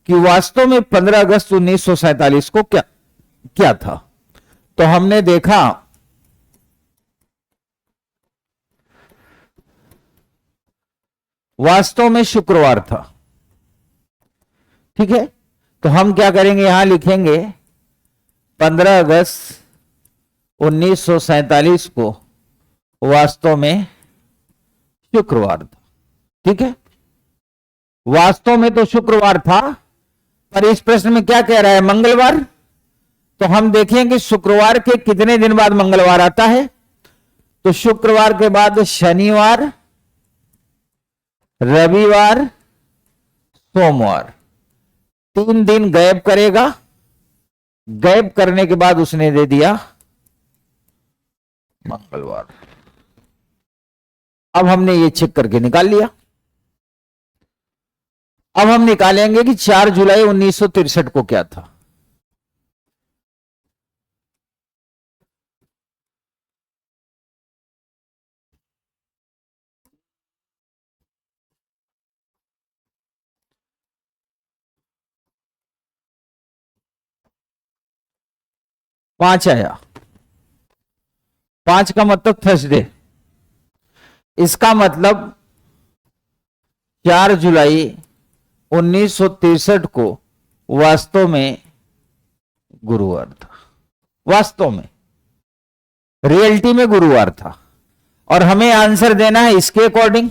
कि वास्तव में 15 अगस्त 1947 को क्या था। तो हमने देखा वास्तव में शुक्रवार था। ठीक है, तो हम क्या करेंगे, यहां लिखेंगे 15 अगस्त 1947 को वास्तव में शुक्रवार था। ठीक है, वास्तव में तो शुक्रवार था, पर इस प्रश्न में क्या कह रहा है, मंगलवार। तो हम देखेंगे शुक्रवार के कितने दिन बाद मंगलवार आता है, तो शुक्रवार के बाद शनिवार, रविवार, सोमवार, 3 दिन गैप करेगा। गैप करने के बाद उसने दे दिया मंगलवार। अब हमने ये चेक करके निकाल लिया। अब हम निकालेंगे कि 4 जुलाई 1963 को क्या था। पांच आया, 5 का मतलब थर्सडे। इसका मतलब 4 जुलाई 1963 को वास्तव में गुरुवार था। वास्तव में रियलिटी में गुरुवार था, और हमें आंसर देना है इसके अकॉर्डिंग।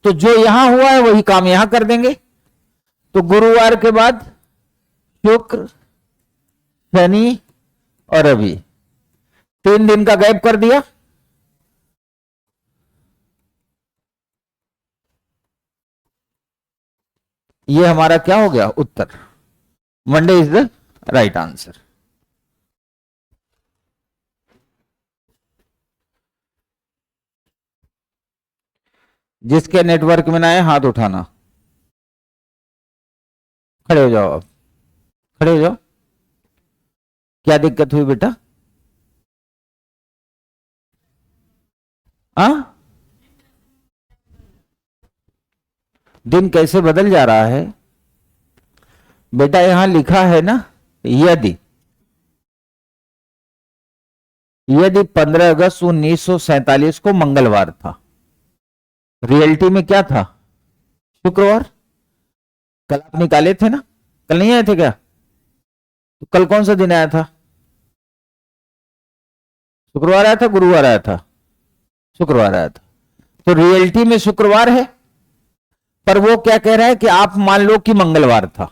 तो जो यहां हुआ है वही काम यहां कर देंगे। तो गुरुवार के बाद शुक्र, शनि और रवि, 3 दिन का गैप कर दिया। ये हमारा क्या हो गया उत्तर। Monday is the right answer. जिसके नेटवर्क में ना आए हाथ उठाना। खड़े हो जाओ, अब खड़े हो जाओ। क्या दिक्कत हुई बेटा? दिन कैसे बदल जा रहा है बेटा? यहां लिखा है ना, यदि 15 अगस्त 1947 को मंगलवार था, रियलिटी में क्या था? शुक्रवार। कल आप निकाले थे ना, कल नहीं आए थे क्या? तो कल कौन सा दिन आया था? शुक्रवार आया था, गुरुवार आया था? शुक्रवार आया था। तो रियलिटी में शुक्रवार है, पर वो क्या कह रहा है कि आप मान लो कि मंगलवार था।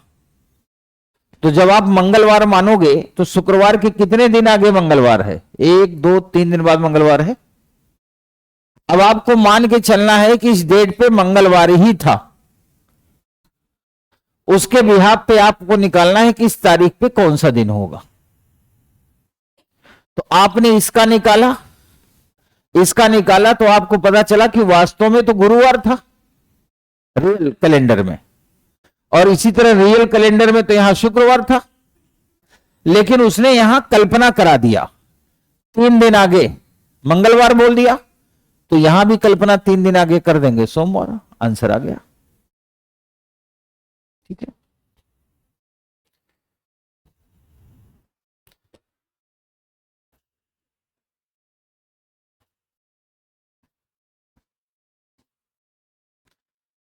तो जब आप मंगलवार मानोगे तो शुक्रवार के कितने दिन आगे मंगलवार है? 1 2 3 दिन बाद मंगलवार है। अब आपको मान के चलना है कि इस डेट पे मंगलवार ही था। उसके बिहाफ पे आपको निकालना है कि इस तारीख पे कौन सा दिन होगा। तो आपने इसका निकाला, इसका निकाला, तो आपको पता चला कि वास्तव में तो गुरुवार था रियल कैलेंडर में, और इसी तरह रियल कैलेंडर में तो यहां शुक्रवार था। लेकिन उसने यहां कल्पना करा दिया, 3 दिन आगे मंगलवार बोल दिया, तो यहां भी कल्पना 3 दिन आगे कर देंगे, सोमवार। आंसर आ गया। ठीक है।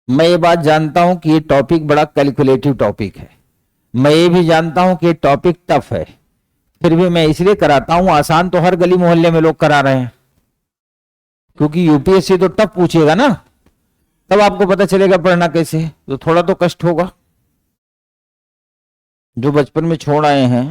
मैं ये बात जानता हूं कि ये टॉपिक बड़ा कैलकुलेटिव टॉपिक है। मैं ये भी जानता हूं कि ये टॉपिक टफ है, फिर भी मैं इसलिए कराता हूं। आसान तो हर गली मोहल्ले में लोग करा रहे हैं, क्योंकि यूपीएससी तो टफ पूछेगा ना, तब आपको पता चलेगा पढ़ना कैसे है। तो थोड़ा तो कष्ट होगा। जो बचपन में छोड़ आए हैं,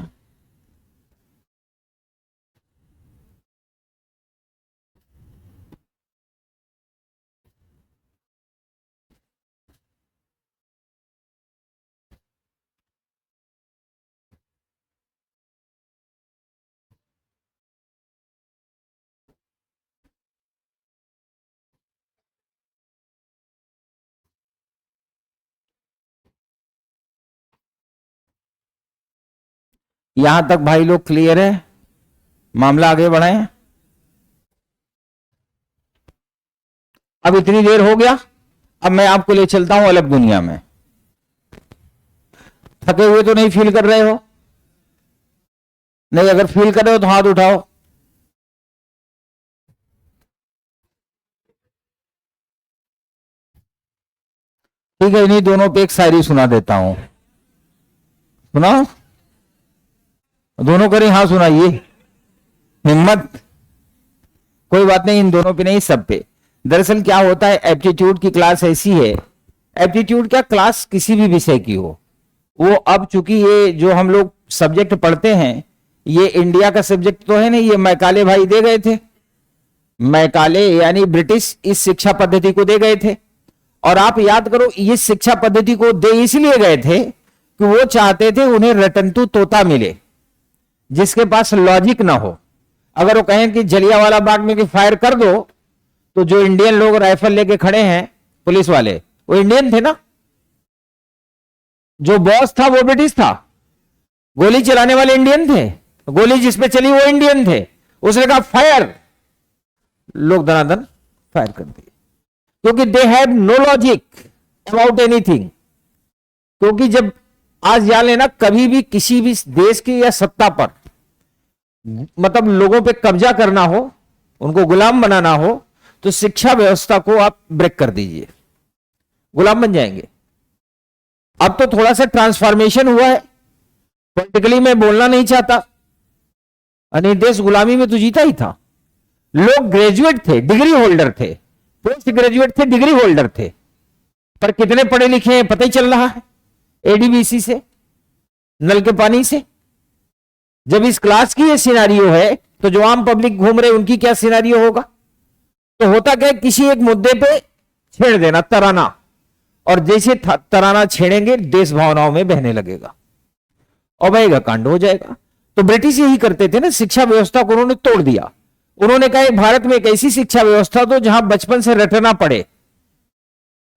यहां तक भाई लोग क्लियर है? मामला आगे बढ़ाएं। अब इतनी देर हो गया, अब मैं आपको ले चलता हूं अलग दुनिया में। थके हुए तो नहीं फील कर रहे हो? नहीं, अगर फील कर रहे हो तो हाथ उठाओ। ठीक है, इन्हीं दोनों पे एक शायरी सुना देता हूं। सुनाओ, दोनों करें। हाँ सुनाइए, हिम्मत। कोई बात नहीं, इन दोनों पे नहीं, सब पे। दरअसल क्या होता है, एप्टीट्यूड की क्लास ऐसी है, एप्टीट्यूड क्या क्लास किसी भी विषय की हो, वो अब चूंकि ये जो हम लोग सब्जेक्ट पढ़ते हैं, ये इंडिया का सब्जेक्ट तो है नहीं, ये मैकाले भाई दे गए थे। मैकाले यानी ब्रिटिश इस शिक्षा पद्धति को दे गए थे। और आप याद करो, इस शिक्षा पद्धति को दे इसलिए गए थे कि वो चाहते थे उन्हें रटंतु तोता मिले, जिसके पास लॉजिक ना हो। अगर वो कहें कि जलियांवाला बाग में कि फायर कर दो, तो जो इंडियन लोग राइफल लेके खड़े हैं पुलिस वाले, वो इंडियन थे ना, जो बॉस था वो ब्रिटिश था, गोली चलाने वाले इंडियन थे, गोली जिसपे चली वो इंडियन थे। उसने कहा फायर, लोग दनादन फायर कर दिए, क्योंकि they have no logic about anything. क्योंकि जब आज जान लेना, कभी भी किसी भी देश की या सत्ता पर मतलब लोगों पे कब्जा करना हो, उनको गुलाम बनाना हो, तो शिक्षा व्यवस्था को आप ब्रेक कर दीजिए, गुलाम बन जाएंगे। अब तो थोड़ा सा ट्रांसफॉर्मेशन हुआ है, पॉलिटिकली मैं बोलना नहीं चाहता, अने देश गुलामी में तो जीता ही था। लोग ग्रेजुएट थे, डिग्री होल्डर थे, पोस्ट ग्रेजुएट थे, डिग्री होल्डर थे, पर कितने पढ़े लिखे हैं पता ही चल रहा है एडीबीसी से, नल के पानी से। जब इस क्लास की ये सिनारियो है, तो जो आम पब्लिक घूम रहे उनकी क्या सिनारियो होगा? तो होता क्या, किसी एक मुद्दे पे छेड़ देना, तराना, और जैसे तराना छेड़ेंगे देश भावनाओं में बहने लगेगा और बहेगा, कांड हो जाएगा। तो ब्रिटिश यही करते थे ना, शिक्षा व्यवस्था को उन्होंने तोड़ दिया। उन्होंने कहा भारत में एक ऐसी शिक्षा व्यवस्था दो जहां बचपन से रटना पड़े।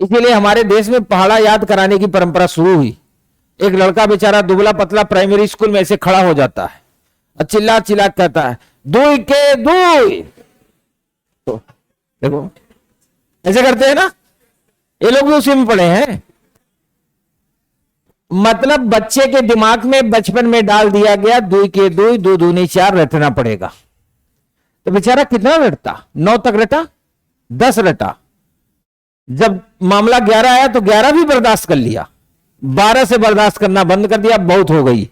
इसीलिए हमारे देश में पहाड़ा याद कराने की परंपरा शुरू हुई। एक लड़का बेचारा दुबला पतला प्राइमरी स्कूल में ऐसे खड़ा हो जाता है और चिल्ला चिल्ला कहता है, दुई के दुई। तो देखो ऐसे करते हैं ना, ये लोग भी उसी में पड़े हैं। मतलब बच्चे के दिमाग में बचपन में डाल दिया गया, दुई के दुई, दो दूनी चार, रटना पड़ेगा। तो बेचारा कितना रटता, 9 तक रटा, 10 रटा, जब मामला 11 आया तो 11 भी बर्दाश्त कर लिया, 12 से बर्दाश्त करना बंद कर दिया, बहुत हो गई,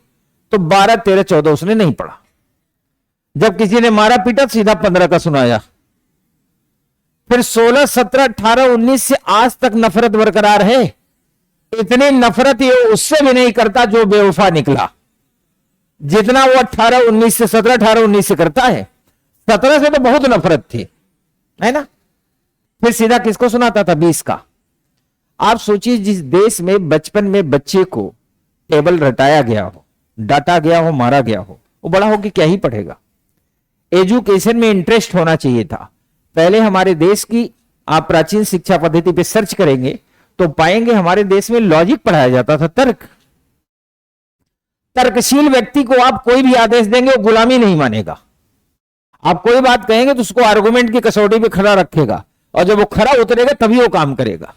तो 12, 13, 14 उसने नहीं पढ़ा। जब किसी ने मारा पीटा सीधा 15 का सुनाया। फिर 16, 17, 18, 19 से आज तक नफरत बरकरार है। इतनी नफरत ये उससे भी नहीं करता जो बेवफा निकला, जितना वो 18, 19 से 17, 18, 19 से करता है। 17 से तो बहुत नफरत थी, है ना। फिर सीधा किसको सुनाता था? 20 का। आप सोचिए, जिस देश में बचपन में बच्चे को टेबल रटाया गया हो, डांटा गया हो, मारा गया हो, वो बड़ा होकर क्या ही पढ़ेगा? एजुकेशन में इंटरेस्ट होना चाहिए था। पहले हमारे देश की आप प्राचीन शिक्षा पद्धति पे सर्च करेंगे तो पाएंगे हमारे देश में लॉजिक पढ़ाया जाता था, तर्क। तर्कशील व्यक्ति को आप कोई भी आदेश देंगे वो गुलामी नहीं मानेगा। आप कोई बात कहेंगे तो उसको आर्गुमेंट की कसौटी पे खड़ा रखेगा, और जब वो खड़ा उतरेगा तभी वो काम करेगा।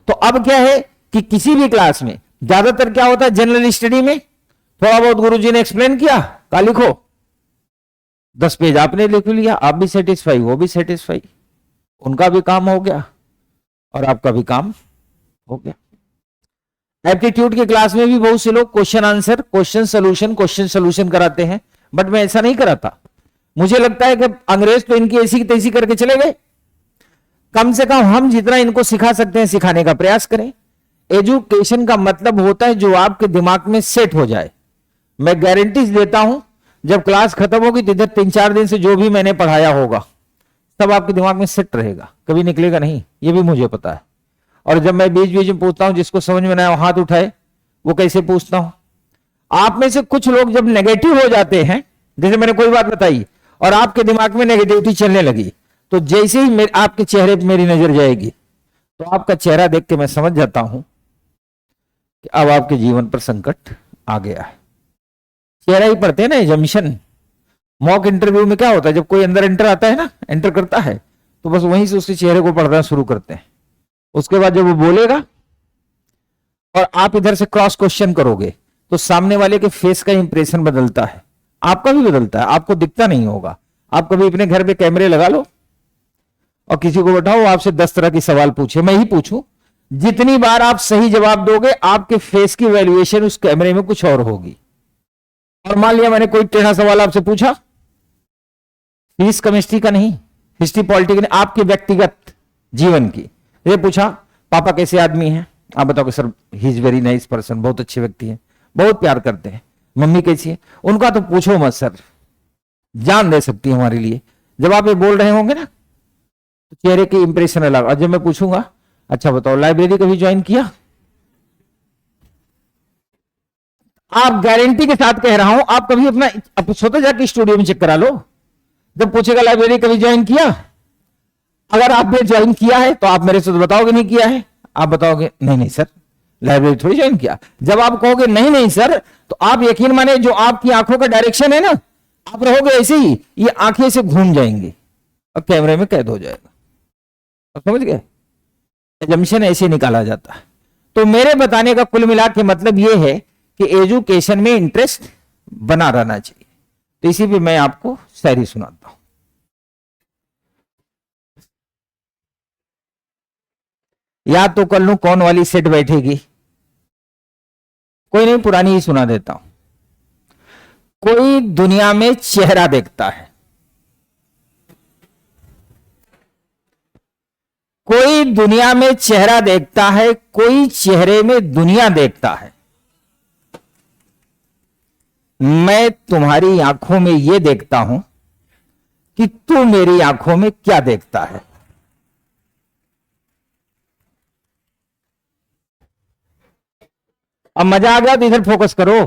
तो अब क्या है कि किसी भी क्लास में ज्यादातर क्या होता है, जनरल स्टडी में थोड़ा बहुत गुरुजी ने एक्सप्लेन किया, का लिखो, 10 पेज आपने लिख लिया, आप भी सेटिस्फाई, वो भी सेटिस्फाई, उनका भी काम हो गया और आपका भी काम हो गया। एप्टीट्यूड की क्लास में भी बहुत से लोग क्वेश्चन आंसर, क्वेश्चन सोल्यूशन कराते हैं, बट मैं ऐसा नहीं कराता। मुझे लगता है कि अंग्रेज तो इनकी ऐसी की तैसी करके चले गए, कम से कम हम जितना इनको सिखा सकते हैं सिखाने का प्रयास करें। एजुकेशन का मतलब होता है जो आपके दिमाग में सेट हो जाए। मैं गारंटी देता हूं, जब क्लास खत्म होगी तो इधर 3-4 दिन से जो भी मैंने पढ़ाया होगा सब आपके दिमाग में सेट रहेगा, कभी निकलेगा नहीं, ये भी मुझे पता है। और जब मैं बीच बीच में पूछता हूं, जिसको समझ में ना आया हाथ उठाए, वो कैसे पूछता हूं। आप में से कुछ लोग जब नेगेटिव हो जाते हैं, जैसे मैंने कोई बात बताई और आपके दिमाग में नेगेटिविटी चलने लगी, तो जैसे ही आपके चेहरे पे मेरी नजर जाएगी तो आपका चेहरा देख के मैं समझ जाता हूं कि अब आपके जीवन पर संकट आ गया है। चेहरा ही पढ़ते हैं ना, एजम्पशन। मॉक इंटरव्यू में क्या होता है, जब कोई अंदर एंटर आता है ना, एंटर करता है, तो बस वहीं से उसके चेहरे को पढ़ना शुरू करते हैं। उसके बाद जब वो बोलेगा और आप इधर से क्रॉस क्वेश्चन करोगे तो सामने वाले के फेस का इंप्रेशन बदलता है, आपका भी बदलता है, आपको दिखता नहीं होगा। आप कभी अपने घर पे कैमरे लगा लो और किसी को बैठाओ, आपसे 10 तरह के सवाल पूछे, मैं ही पूछूं, जितनी बार आप सही जवाब दोगे आपके फेस की वैल्यूएशन उस कैमरे में कुछ और होगी। और मान लिया मैंने कोई टेढ़ा सवाल आपसे पूछा, फिजिक्स केमिस्ट्री का नहीं, हिस्ट्री पॉलिटिक्स का नहीं, आपके व्यक्तिगत जीवन की, ये पूछा पापा कैसे आदमी हैं, आप बताओगे sir he is very nice person, बहुत अच्छे व्यक्ति हैं, बहुत प्यार करते हैं। मम्मी कैसी है, उनका तो पूछो मत सर, जान दे सकती है हमारे लिए। जब आप ये बोल रहे होंगे ना तो चेहरे की इंप्रेशन अलग। और जब मैं पूछूंगा अच्छा बताओ लाइब्रेरी कभी ज्वाइन किया, आप गारंटी के साथ कह रहा हूं, आप कभी अपना स्वतः जाके स्टूडियो में चेक करा लो। जब पूछेगा लाइब्रेरी कभी ज्वाइन किया, अगर आपने ज्वाइन किया है तो आप मेरे से तो बताओगे नहीं किया है, आप बताओगे नहीं नहीं सर लाइब्रेरी थोड़ी ज्वाइन किया। जब आप कहोगे नहीं नहीं सर, तो आप यकीन माने जो आपकी आंखों का डायरेक्शन है ना, आप रहोगे ऐसे ही, ये आंखें से घूम जाएंगी और कैमरे में कैद हो जाएगा। आप समझ गए? एजम्पशन ऐसे निकाला जाता है। तो मेरे बताने का कुल मिला के मतलब ये है कि एजुकेशन में इंटरेस्ट बना रहना चाहिए। तो इसी पे मैं आपको शायरी सुनाता हूं। या तो कर लूं कौन वाली सेट बैठेगी? कोई नहीं, पुरानी ही सुना देता हूं। कोई दुनिया में चेहरा देखता है, कोई दुनिया में चेहरा देखता है, कोई चेहरे में दुनिया देखता है। मैं तुम्हारी आंखों में यह देखता हूं कि तू मेरी आंखों में क्या देखता है। अब मजा आ गया तो इधर फोकस करो।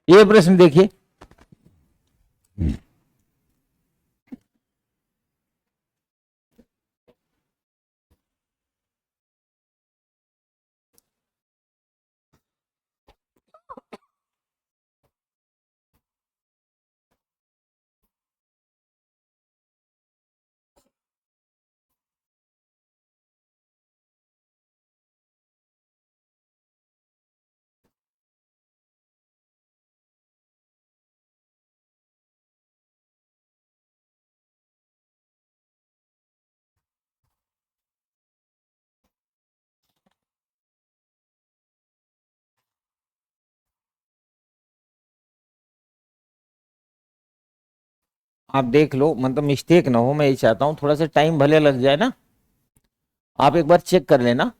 ये प्रश्न देखिए, आप देख लो, मतलब मिस्टेक ना हो, मैं ये चाहता हूं। थोड़ा सा टाइम भले लग जाए ना, आप एक बार चेक कर लेना।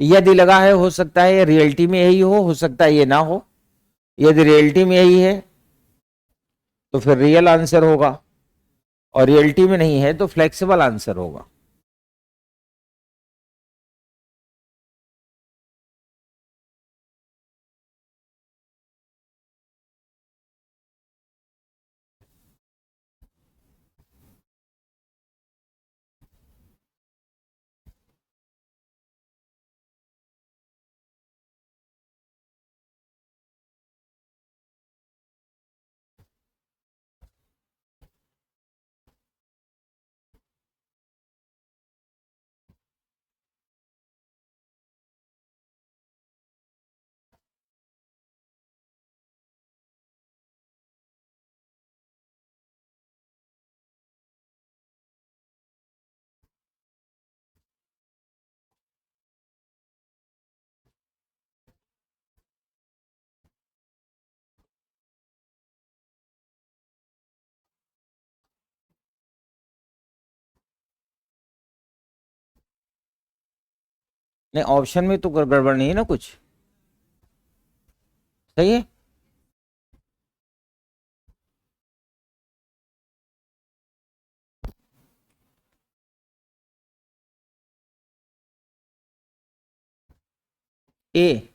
यदि लगा है, हो सकता है रियलिटी में यही हो सकता है ये ना हो। यदि रियलिटी में यही है तो फिर रियल आंसर होगा, और रियलिटी में नहीं है तो फ्लेक्सिबल आंसर होगा। नहीं, ऑप्शन में तो गड़बड़ नहीं है ना कुछ? सही है। ए,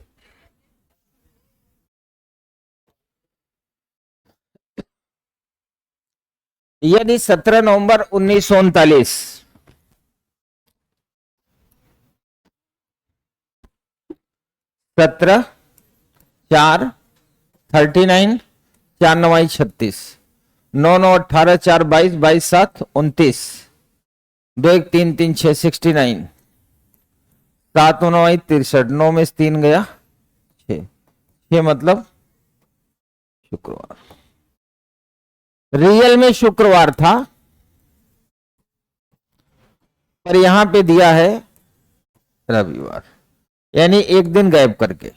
यदि 17 नवंबर 1939 17 4 39 4 9 36 9 9 18 4 22 22 7 29 2 1 3 3 6 69 7 9 63 9 में से 3 गया 6 6 मतलब शुक्रवार। रियल में शुक्रवार था, पर यहां पे दिया है रविवार, यानी एक दिन गैप करके।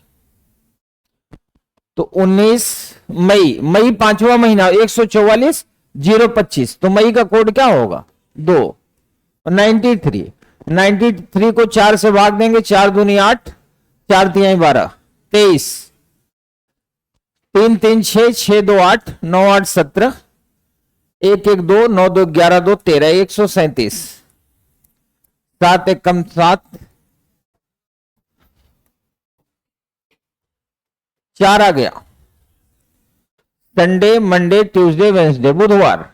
तो 19 मई, मई 5वां महीना 144 025, तो मई का कोड क्या होगा? 2 और 93 को 4 से भाग देंगे, 4 दूनी 8, 4 तिहाई 12, 23, 3 3 6, 6 2 8, 9 8 17, 1 1 2, 9 2 11, 2 13, 137, 7 1 कम 7, 4 आ गया। संडे, मंडे, ट्यूसडे, वेंसडे, बुधवार।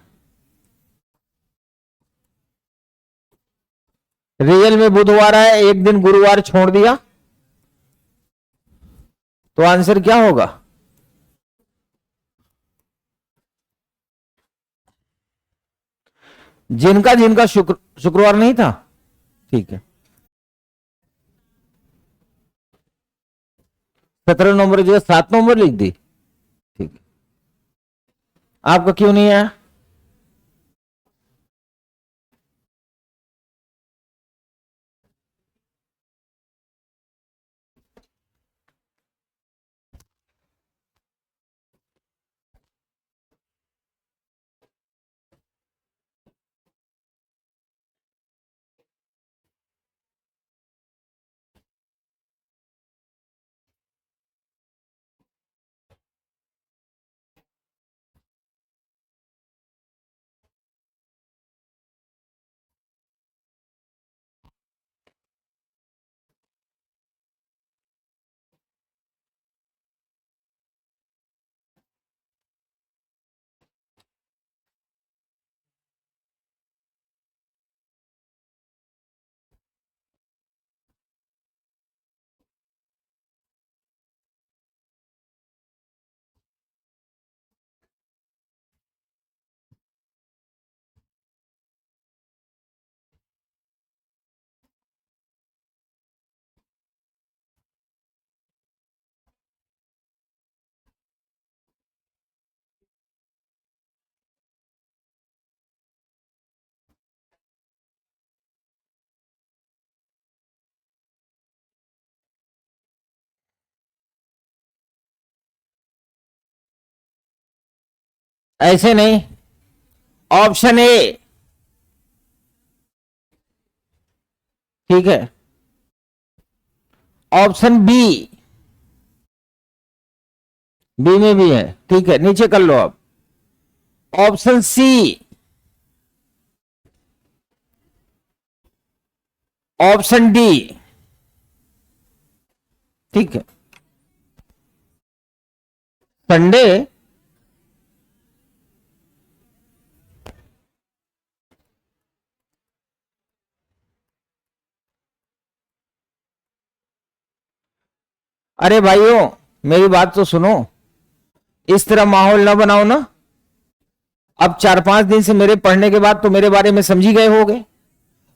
रियल में बुधवार आया, एक दिन गुरुवार छोड़ दिया, तो आंसर क्या होगा? जिनका जिनका शुक्रवार नहीं था, ठीक है। 17 नवंबर की जगह 7 नवंबर लिख दी, ठीक है। आपका क्यों नहीं आया? ऐसे नहीं, ऑप्शन ए, ठीक है। ऑप्शन बी, बी में भी है, ठीक है, नीचे कर लो आप। ऑप्शन सी, ऑप्शन डी, ठीक है। संडे, अरे भाइयों मेरी बात तो सुनो, इस तरह माहौल ना बनाओ ना। अब 4 5 दिन से मेरे पढ़ने के बाद तो मेरे बारे में समझी गए होगे,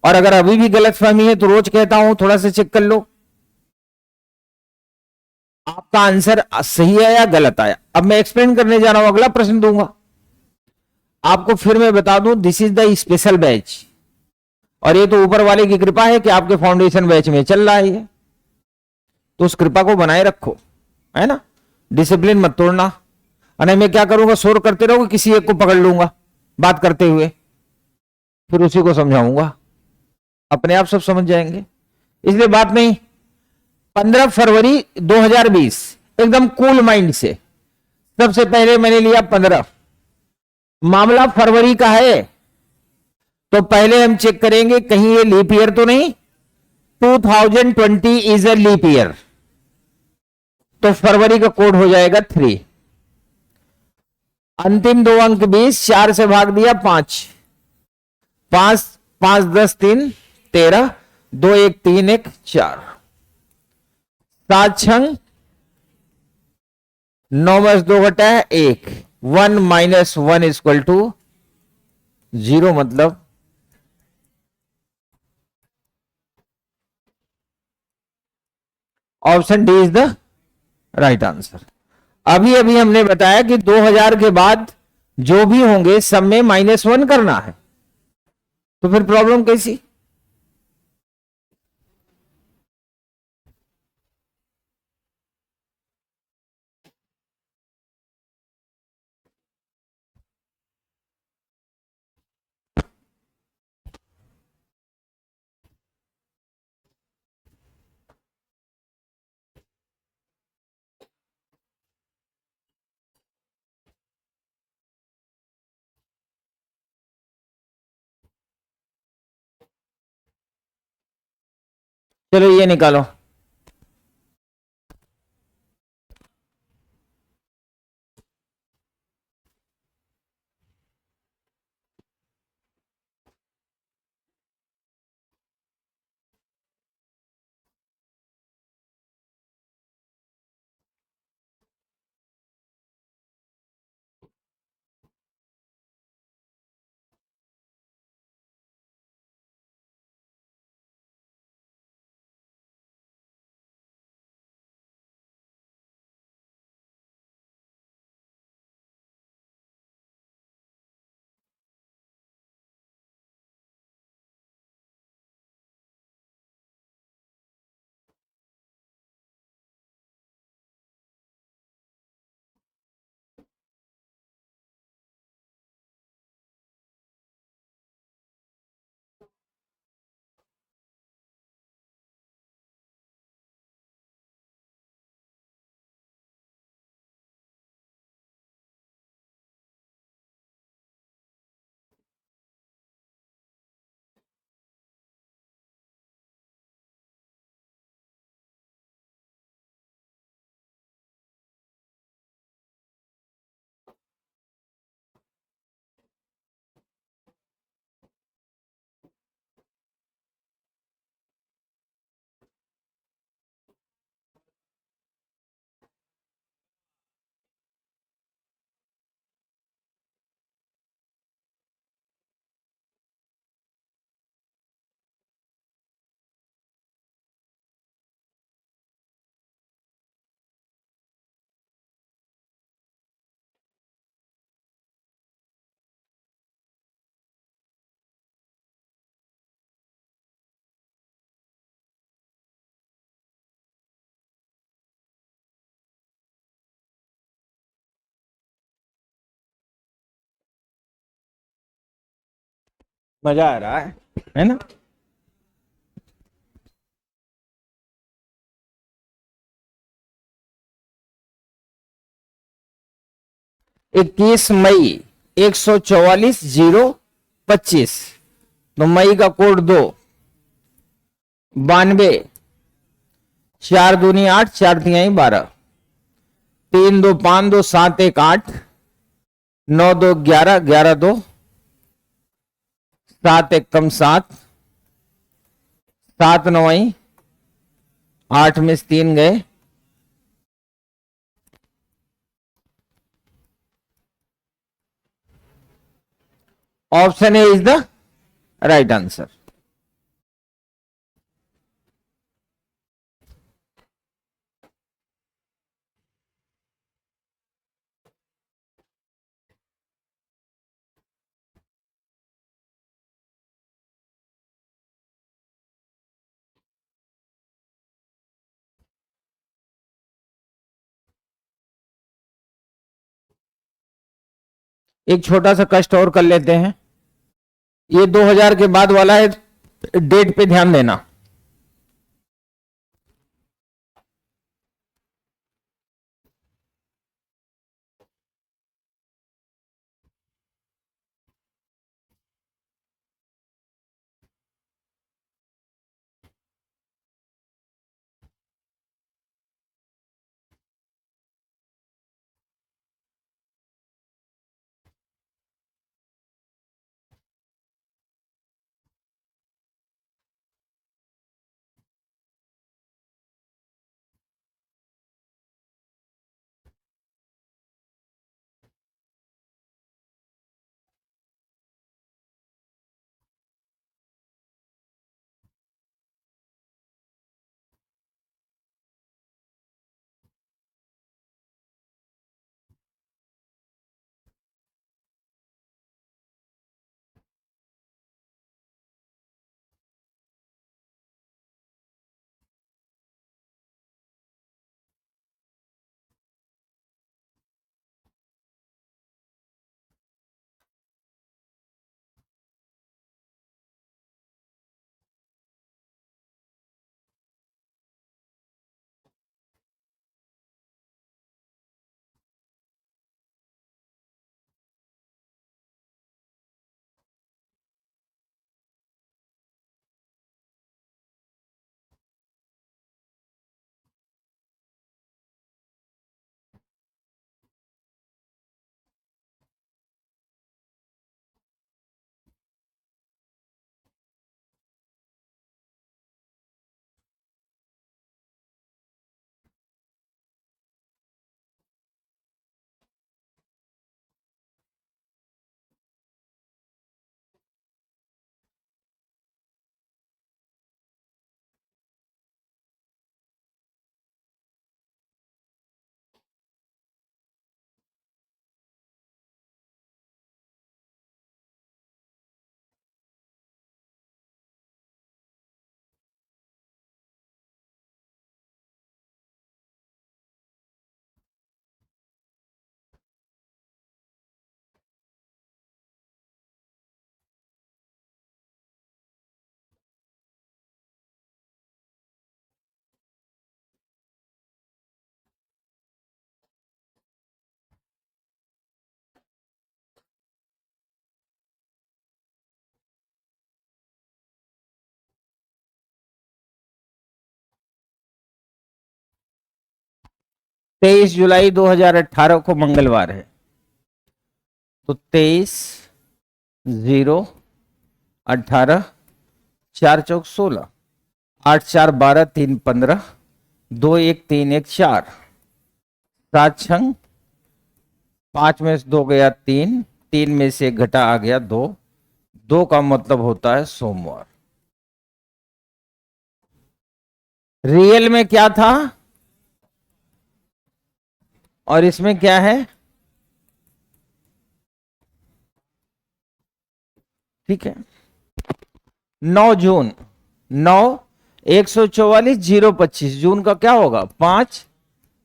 और अगर अभी भी गलतफहमी है तो रोज कहता हूं थोड़ा सा चेक कर लो। आपका आंसर सही है या गलत आया? अब मैं एक्सप्लेन करने जा रहा हूं, अगला प्रश्न दूंगा आपको। फिर मैं बता दूं, this is the special batch, और ये तो ऊपर वाले की कृपा है कि आपके फाउंडेशन बैच में चल रहा है, तो उस कृपा को बनाए रखो, है ना। डिसिप्लिन मत तोड़ना। और मैं क्या करूंगा, शोर करते रहोगे, किसी एक को पकड़ लूंगा बात करते हुए, फिर उसी को समझाऊंगा, अपने आप सब समझ जाएंगे। इसलिए बात नहीं। 15 फरवरी 2020, एकदम कूल माइंड से, सबसे पहले मैंने लिया 15। मामला फरवरी का है, तो पहले हम चेक करेंगे कहीं ये लीप ईयर तो नहीं। 2020 इज अ लीप ईयर, तो फरवरी का कोड हो जाएगा 3। अंतिम 2 अंक 20, 4 से भाग दिया 5, 5 5 10 3 13, 2 1 3 1 4, 7 6 9 में 2 घटा है 1, 1 - 1 इक्वल टू 0, मतलब option D is the right answer. अभी अभी हमने बताया कि 2000 के बाद जो भी होंगे सब में -1 करना है, तो फिर प्रॉब्लम कैसी? चलो ये निकालो। मजा आ रहा है ना? 21 मई 144-0-25। तो मई का कोड 2, 92, 4 दूनी 8, 4 तिहाई 12, 3 2 5 2 7 1 8, 9 2 11, 11 2, 7 1 कम 7, 7 9, 8 में से 3 गए। Option A is the right answer. एक छोटा सा कष्ट और कर लेते हैं। ये 2000 के बाद वाला है, डेट पे ध्यान देना। 23 जुलाई 2018 को मंगलवार है, तो 23/0/18, 4 चौक 16, 8 4 12, 3 15, 2 1 3 1 4, 7 छंग 5 में से 2 गया 3, 3 में से 1 घटा आ गया 2, 2 का मतलब होता है सोमवार। रियल में क्या था और इसमें क्या है? ठीक है, 9 जून, 9 144 025, जून का क्या होगा? 5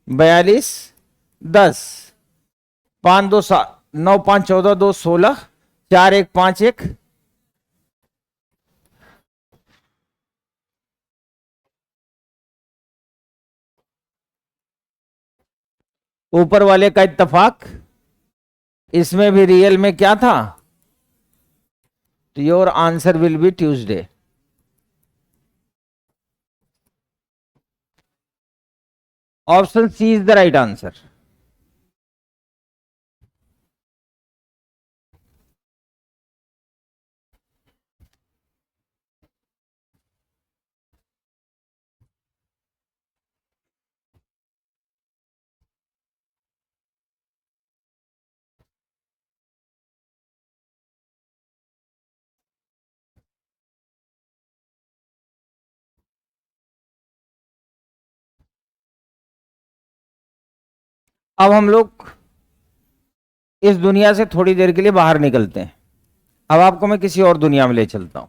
42 10, 5 2 7, 9 5 14, 2 16, 4 1 5 1, ऊपर वाले का इत्तेफाक, इसमें भी रियल में क्या था? तो your answer will be Tuesday. Option C is the right answer. अब हम लोग इस दुनिया से थोड़ी देर के लिए बाहर निकलते हैं। अब आपको मैं किसी और दुनिया में ले चलता हूं,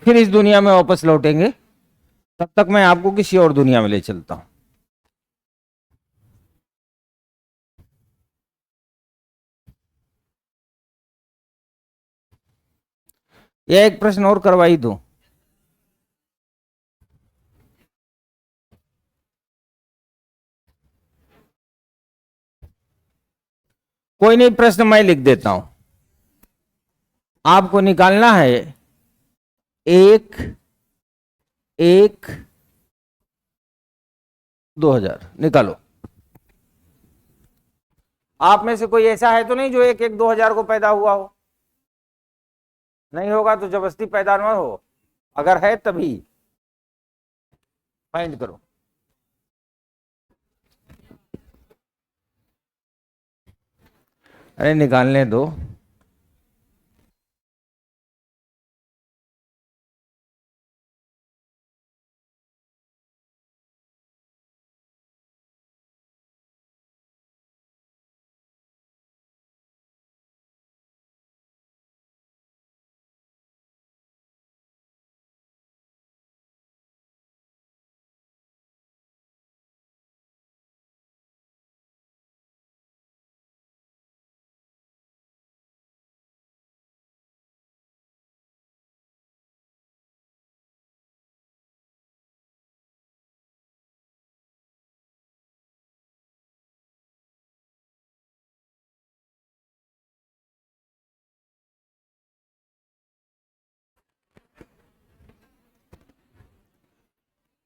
फिर इस दुनिया में वापस लौटेंगे, तब तक मैं आपको किसी और दुनिया में ले चलता हूं। यह एक प्रश्न और करवाई दूं। कोई नहीं, प्रश्न मैं लिख देता हूं। आपको निकालना है 1 1 2000, निकालो। आप में से कोई ऐसा है तो नहीं जो 1 1 2000 को पैदा हुआ हो? नहीं होगा तो जबरदस्ती पैदा ना हो, अगर है तभी फाइंड करो। अरे निकालने दो।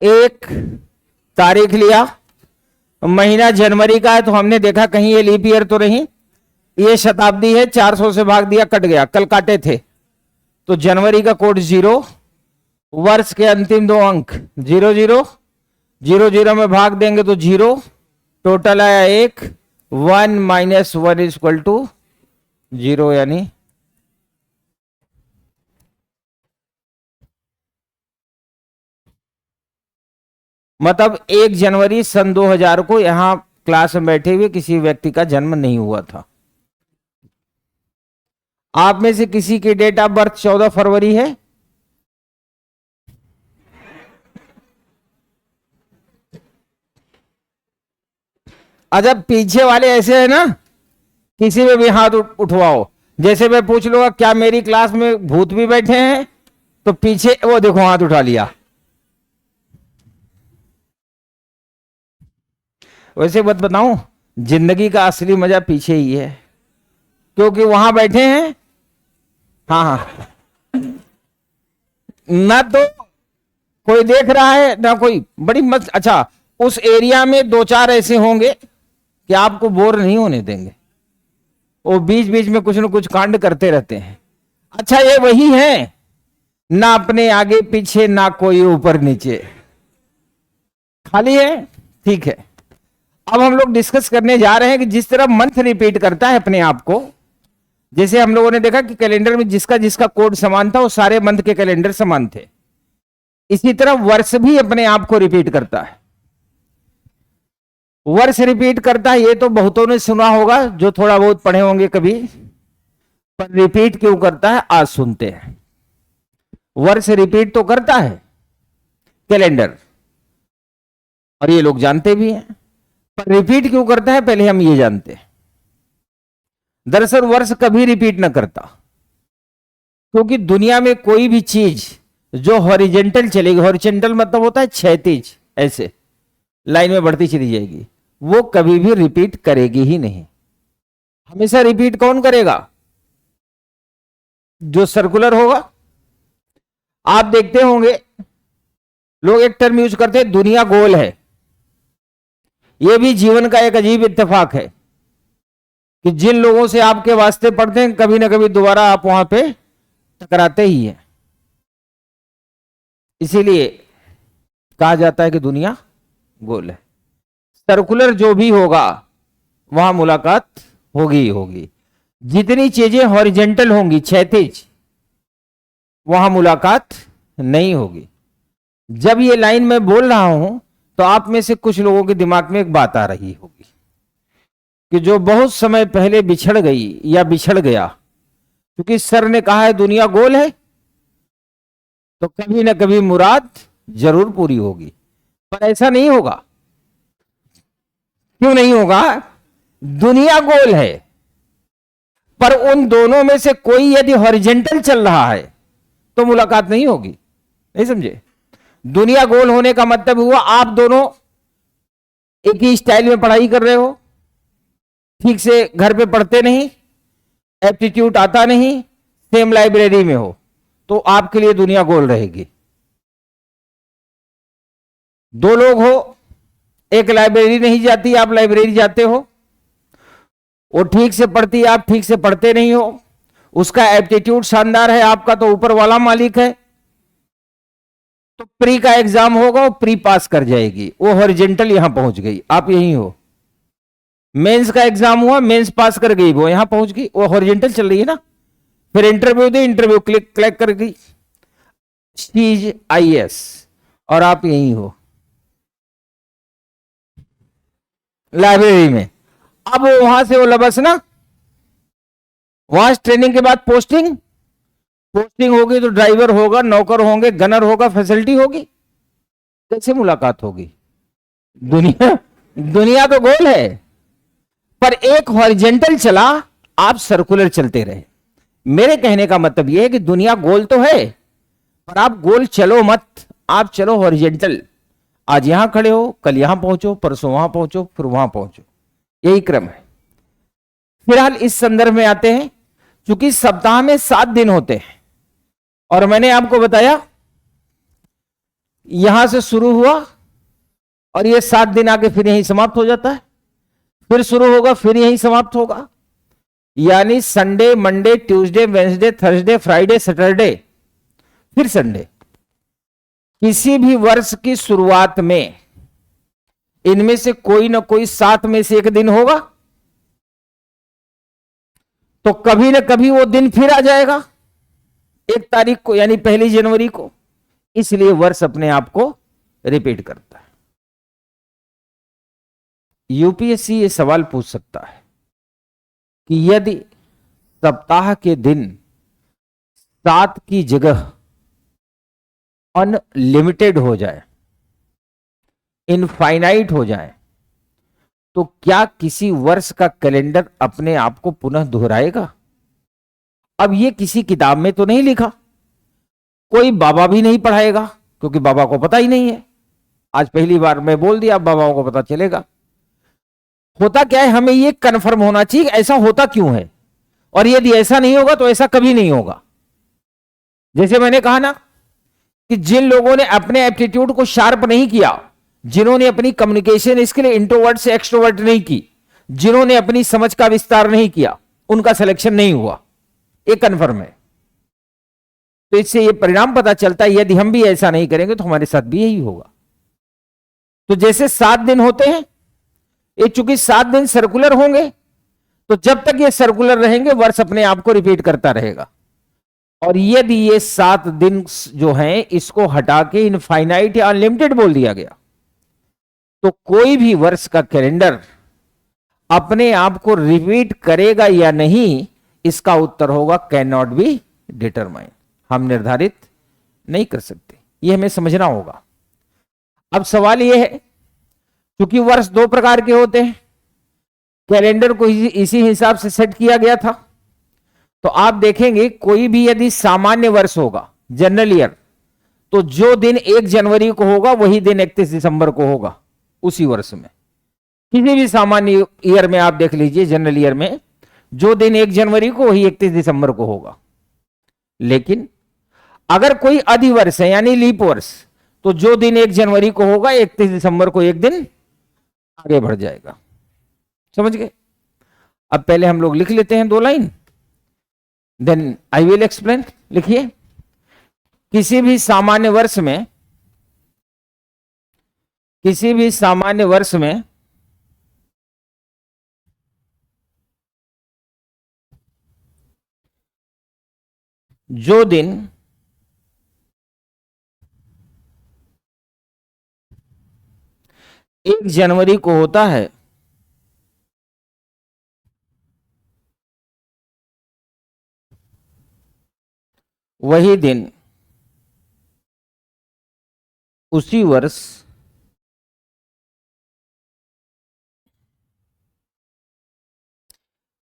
एक तारीख लिया, महीना जनवरी का है, तो हमने देखा कहीं ये लीप ईयर तो नहीं, ये शताब्दी है, 400 से भाग दिया, कट गया, कल काटे थे, तो जनवरी का कोड 0, वर्ष के अंतिम 2 अंक 0 0 0 0 में भाग देंगे तो 0, टोटल आया 1, 1 - 1 इक्वल टू 0, यानी मतलब 1 जनवरी सन 2000 को यहां क्लास में बैठे हुए किसी व्यक्ति का जन्म नहीं हुआ था। आप में से किसी की डेट ऑफ बर्थ 14 फरवरी है? अच्छा, पीछे वाले ऐसे है ना, किसी में भी हाथ उठवाओ। जैसे मैं पूछ लूंगा क्या मेरी क्लास में भूत भी बैठे हैं, तो पीछे वो देखो हाथ उठा लिया। वैसे बात बताऊं, जिंदगी का असली मजा पीछे ही है, क्योंकि वहां बैठे हैं। हाँ हाँ, ना तो कोई देख रहा है ना कोई, बड़ी मस्त। अच्छा, उस एरिया में दो चार ऐसे होंगे कि आपको बोर नहीं होने देंगे, वो बीच बीच में कुछ न कुछ कांड करते रहते हैं। अच्छा, ये वही है, ना अपने आगे पीछे, ना कोई ऊपर नीचे, खाली है। ठीक है, अब हम लोग डिस्कस करने जा रहे हैं कि जिस तरह मंथ रिपीट करता है अपने आप को, जैसे हम लोगों ने देखा कि कैलेंडर में जिसका जिसका कोड समान था वो सारे मंथ के कैलेंडर समान थे, इसी तरह वर्ष भी अपने आप को रिपीट करता है। वर्ष रिपीट करता है, ये तो बहुतों ने सुना होगा जो थोड़ा बहुत पढ़े होंगे कभी, पर रिपीट क्यों करता है आज सुनते हैं। वर्ष रिपीट तो करता है कैलेंडर, और ये लोग जानते भी हैं, पर रिपीट क्यों करता है पहले हम ये जानते हैं। दरअसल वर्ष कभी रिपीट ना करता, क्योंकि दुनिया में कोई भी चीज जो हॉरिजेंटल चलेगी, हॉरिजेंटल मतलब होता है क्षैतिज, ऐसे लाइन में बढ़ती चली जाएगी, वो कभी भी रिपीट करेगी ही नहीं। हमेशा रिपीट कौन करेगा? जो सर्कुलर होगा। आप देखते होंगे लोग एक टर्म यूज करते हैं, दुनिया गोल है। यह भी जीवन का एक अजीब इत्तेफाक है कि जिन लोगों से आपके वास्ते पड़ते हैं, कभी ना कभी दोबारा आप वहां पे टकराते ही हैं। इसीलिए कहा जाता है कि दुनिया गोल है। सर्कुलर जो भी होगा वहां मुलाकात होगी ही होगी। जितनी चीजें हॉरिजेंटल होंगी, क्षैतिज, वहां मुलाकात नहीं होगी। जब ये लाइन मैं बोल रहा हूं तो आप में से कुछ लोगों के दिमाग में एक बात आ रही होगी कि जो बहुत समय पहले बिछड़ गई या बिछड़ गया, क्योंकि सर ने कहा है दुनिया गोल है, तो कभी ना कभी मुराद जरूर पूरी होगी। पर ऐसा नहीं होगा। क्यों नहीं होगा? दुनिया गोल है, पर उन दोनों में से कोई यदि हॉरिजेंटल चल रहा है तो मुलाकात नहीं होगी। नहीं समझे? दुनिया गोल होने का मतलब हुआ आप दोनों एक ही स्टाइल में पढ़ाई कर रहे हो, ठीक से घर पे पढ़ते नहीं, एप्टीट्यूड आता नहीं, सेम लाइब्रेरी में हो, तो आपके लिए दुनिया गोल रहेगी। दो लोग हो, एक लाइब्रेरी नहीं जाती, आप लाइब्रेरी जाते हो, वो ठीक से पढ़ती, आप ठीक से पढ़ते नहीं हो, उसका एप्टीट्यूड शानदार है, आपका तो ऊपर वाला मालिक है, तो प्री का एग्जाम होगा, वो प्री पास कर जाएगी, वो हॉरिजेंटल यहां पहुंच गई, आप यहीं हो। मेंस का एग्जाम हुआ, मेंस पास कर गई, वो यहां पहुंच गई, वो हॉरिजेंटल चल रही है ना। फिर इंटरव्यू दे, इंटरव्यू क्लिक कर गई, सीज IAS, और आप यहीं हो लाइब्रेरी में। अब वहां से वो लबस ना, वहां ट्रेनिंग के बाद पोस्टिंग होगी, तो ड्राइवर होगा, नौकर होंगे, गनर होगा, फैसिलिटी होगी। कैसे मुलाकात होगी? दुनिया तो गोल है, पर एक हॉरिजेंटल चला, आप सर्कुलर चलते रहे। मेरे कहने का मतलब यह है कि दुनिया गोल तो है, पर आप गोल चलो मत, आप चलो हॉरिजेंटल। आज यहां खड़े हो, कल यहां पहुंचो, परसों वहां पहुंचो, फिर वहां पहुंचो, यही क्रम है। फिलहाल इस संदर्भ में आते हैं, क्योंकि सप्ताह में 7 दिन होते हैं, और मैंने आपको बताया यहां से शुरू हुआ और ये 7 दिन आके फिर यहीं समाप्त हो जाता है, फिर शुरू होगा, फिर यहीं समाप्त होगा। यानी Sunday, Monday, Tuesday, Wednesday, Thursday, Friday, Saturday, फिर संडे। किसी भी वर्ष की शुरुआत में इनमें से कोई ना कोई 7 में से एक दिन होगा, तो कभी ना कभी वो दिन फिर आ जाएगा 1 तारीख को, यानी 1 जनवरी को। इसलिए वर्ष अपने आप को रिपीट करता है। यूपीएससी ये सवाल पूछ सकता है कि यदि सप्ताह के दिन 7 की जगह अनलिमिटेड हो जाए, इनफाइनाइट हो जाए, तो क्या किसी वर्ष का कैलेंडर अपने आप को पुनः दोहराएगा? अब ये किसी किताब में तो नहीं लिखा, कोई बाबा भी नहीं पढ़ाएगा, क्योंकि बाबा को पता ही नहीं है। आज पहली बार मैं बोल दिया, अब बाबाओं को पता चलेगा। होता क्या है, हमें ये कंफर्म होना चाहिए ऐसा होता क्यों है, और यदि ऐसा नहीं होगा तो ऐसा कभी नहीं होगा। जैसे मैंने कहा ना कि जिन लोगों ने अपने एप्टीट्यूड को शार्प नहीं किया, जिन्होंने अपनी कम्युनिकेशन स्किल इंट्रोवर्ट से एक्सट्रोवर्ट नहीं की, जिन्होंने अपनी समझ का विस्तार नहीं किया, उनका सिलेक्शन नहीं हुआ, ये कन्फर्म है। तो इससे ये परिणाम पता चलता है यदि हम भी ऐसा नहीं करेंगे तो हमारे साथ भी यही होगा। तो जैसे 7 दिन होते हैं, ये चूंकि 7 दिन सर्कुलर होंगे, तो जब तक ये सर्कुलर रहेंगे वर्ष अपने आप को रिपीट करता रहेगा। और यदि ये 7 दिन जो हैं इसको हटा के इनफाइनाइट या अनलिमिटेड बोल दिया गया, तो कोई भी वर्ष का कैलेंडर अपने आप को रिपीट करेगा या नहीं, इसका उत्तर होगा कैन नॉट बी डिटरमाइन। हम निर्धारित नहीं कर सकते, यह हमें समझना होगा। अब सवाल यह है, क्योंकि वर्ष 2 प्रकार के होते हैं, कैलेंडर को इसी हिसाब से सेट किया गया था, तो आप देखेंगे कोई भी यदि सामान्य वर्ष होगा, जनरल ईयर, तो जो दिन 1 जनवरी को होगा वही दिन 31 दिसंबर को होगा उसी वर्ष में। किसी भी सामान्य ईयर में आप देख लीजिए, जनरल ईयर में जो दिन 1 जनवरी को वही 31 दिसंबर को होगा। लेकिन अगर कोई अधिवर्ष है यानी लीप वर्ष, तो जो दिन 1 जनवरी को होगा 31 दिसंबर को एक दिन आगे बढ़ जाएगा। समझ गए? अब पहले हम लोग लिख लेते हैं 2 line, then I will explain. लिखिए, किसी भी सामान्य वर्ष में, किसी भी सामान्य वर्ष में जो दिन 1 जनवरी को होता है वही दिन उसी वर्ष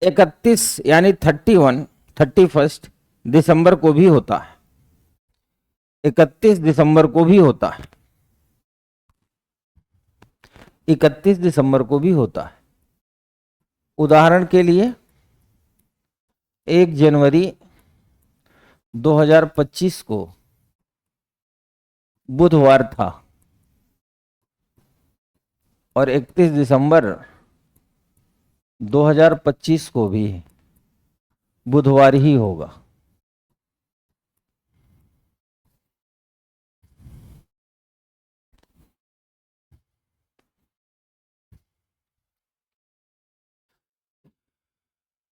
31 यानी 31 दिसंबर को भी होता है। 31 दिसंबर को भी होता है। 31 दिसंबर को भी होता है। उदाहरण के लिए 1 जनवरी 2025 को बुधवार था और 31 दिसंबर 2025 को भी बुधवार ही होगा।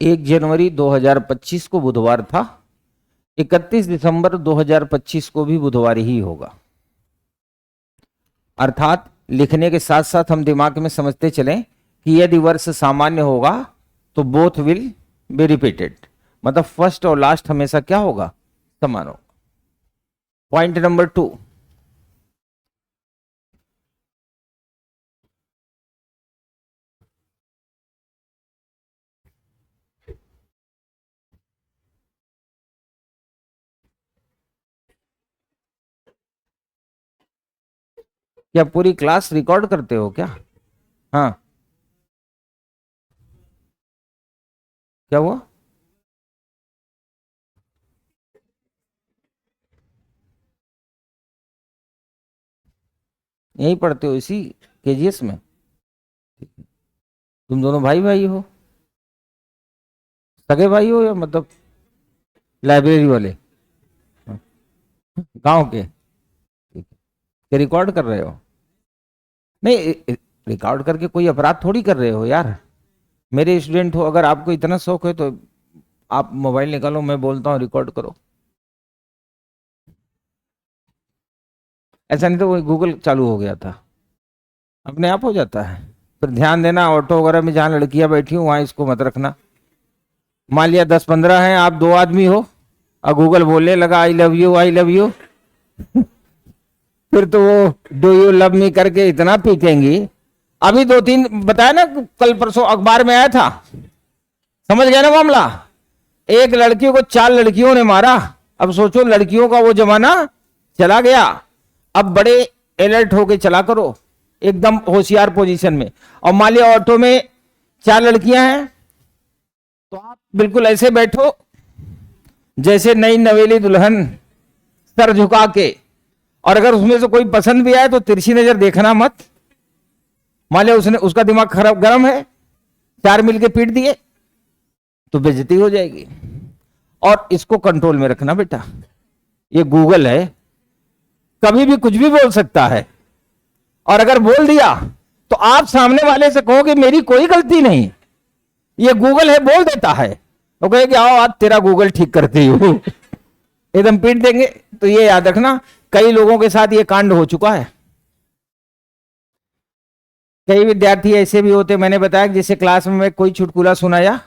एक जनवरी 2025 को बुधवार था, 31 दिसंबर 2025 को भी बुधवार ही होगा। अर्थात लिखने के साथ साथ हम दिमाग में समझते चलें कि यदि वर्ष सामान्य होगा तो बोथ विल बी रिपीटेड, मतलब फर्स्ट और लास्ट हमेशा क्या होगा? समान होगा। पॉइंट नंबर 2, क्या पूरी क्लास रिकॉर्ड करते हो क्या? हाँ, क्या हुआ? यहीं पढ़ते हो इसी केजीएस में? तुम दोनों भाई भाई हो, सगे भाई हो या मतलब लाइब्रेरी वाले गांव के? रिकॉर्ड कर रहे हो? नहीं, रिकॉर्ड करके कोई अपराध थोड़ी कर रहे हो यार। मेरे स्टूडेंट हो, अगर आपको इतना शौक है तो आप मोबाइल निकालो, मैं बोलता हूँ रिकॉर्ड करो। ऐसा नहीं तो वो गूगल चालू हो गया था, अपने आप हो जाता है। फिर ध्यान देना, ऑटो वगैरह में जहां लड़कियां बैठी हो वहां इसको मत रखना। मान लिया 10-15 हैं, आप 2 आदमी हो और गूगल बोलने लगा I love you I love you फिर तो वो डू यू लव मी करके इतना पीटेंगी। अभी 2-3 बताया ना, कल परसों अखबार में आया था, समझ गया ना मामला। एक लड़की को 4 लड़कियों ने मारा। अब सोचो, लड़कियों का वो जमाना चला गया। अब बड़े अलर्ट होके चला करो, एकदम होशियार पोजीशन में। और मान लिया ऑटो में 4 लड़कियां हैं, तो आप बिल्कुल ऐसे बैठो जैसे नई नवेली दुल्हन, सर झुका के, और अगर उसमें से कोई पसंद भी आए तो तिरछी नजर देखना मत। मान लिया उसने उसका दिमाग खराब गर्म है, चार मिलके पीट दिए तो बेइज्जती हो जाएगी। और इसको कंट्रोल में रखना बेटा, ये गूगल है, कभी भी कुछ भी बोल सकता है। और अगर बोल दिया तो आप सामने वाले से कहोगे मेरी कोई गलती नहीं, ये गूगल है बोल देता है, तो कहेगी आओ आज तेरा गूगल ठीक करती हूं, एकदम पीट देंगे। तो ये याद रखना, कई लोगों के साथ ये कांड हो चुका है। कई विद्यार्थी ऐसे भी होते, मैंने बताया कि जैसे क्लास में मैं कोई चुटकुला सुनाया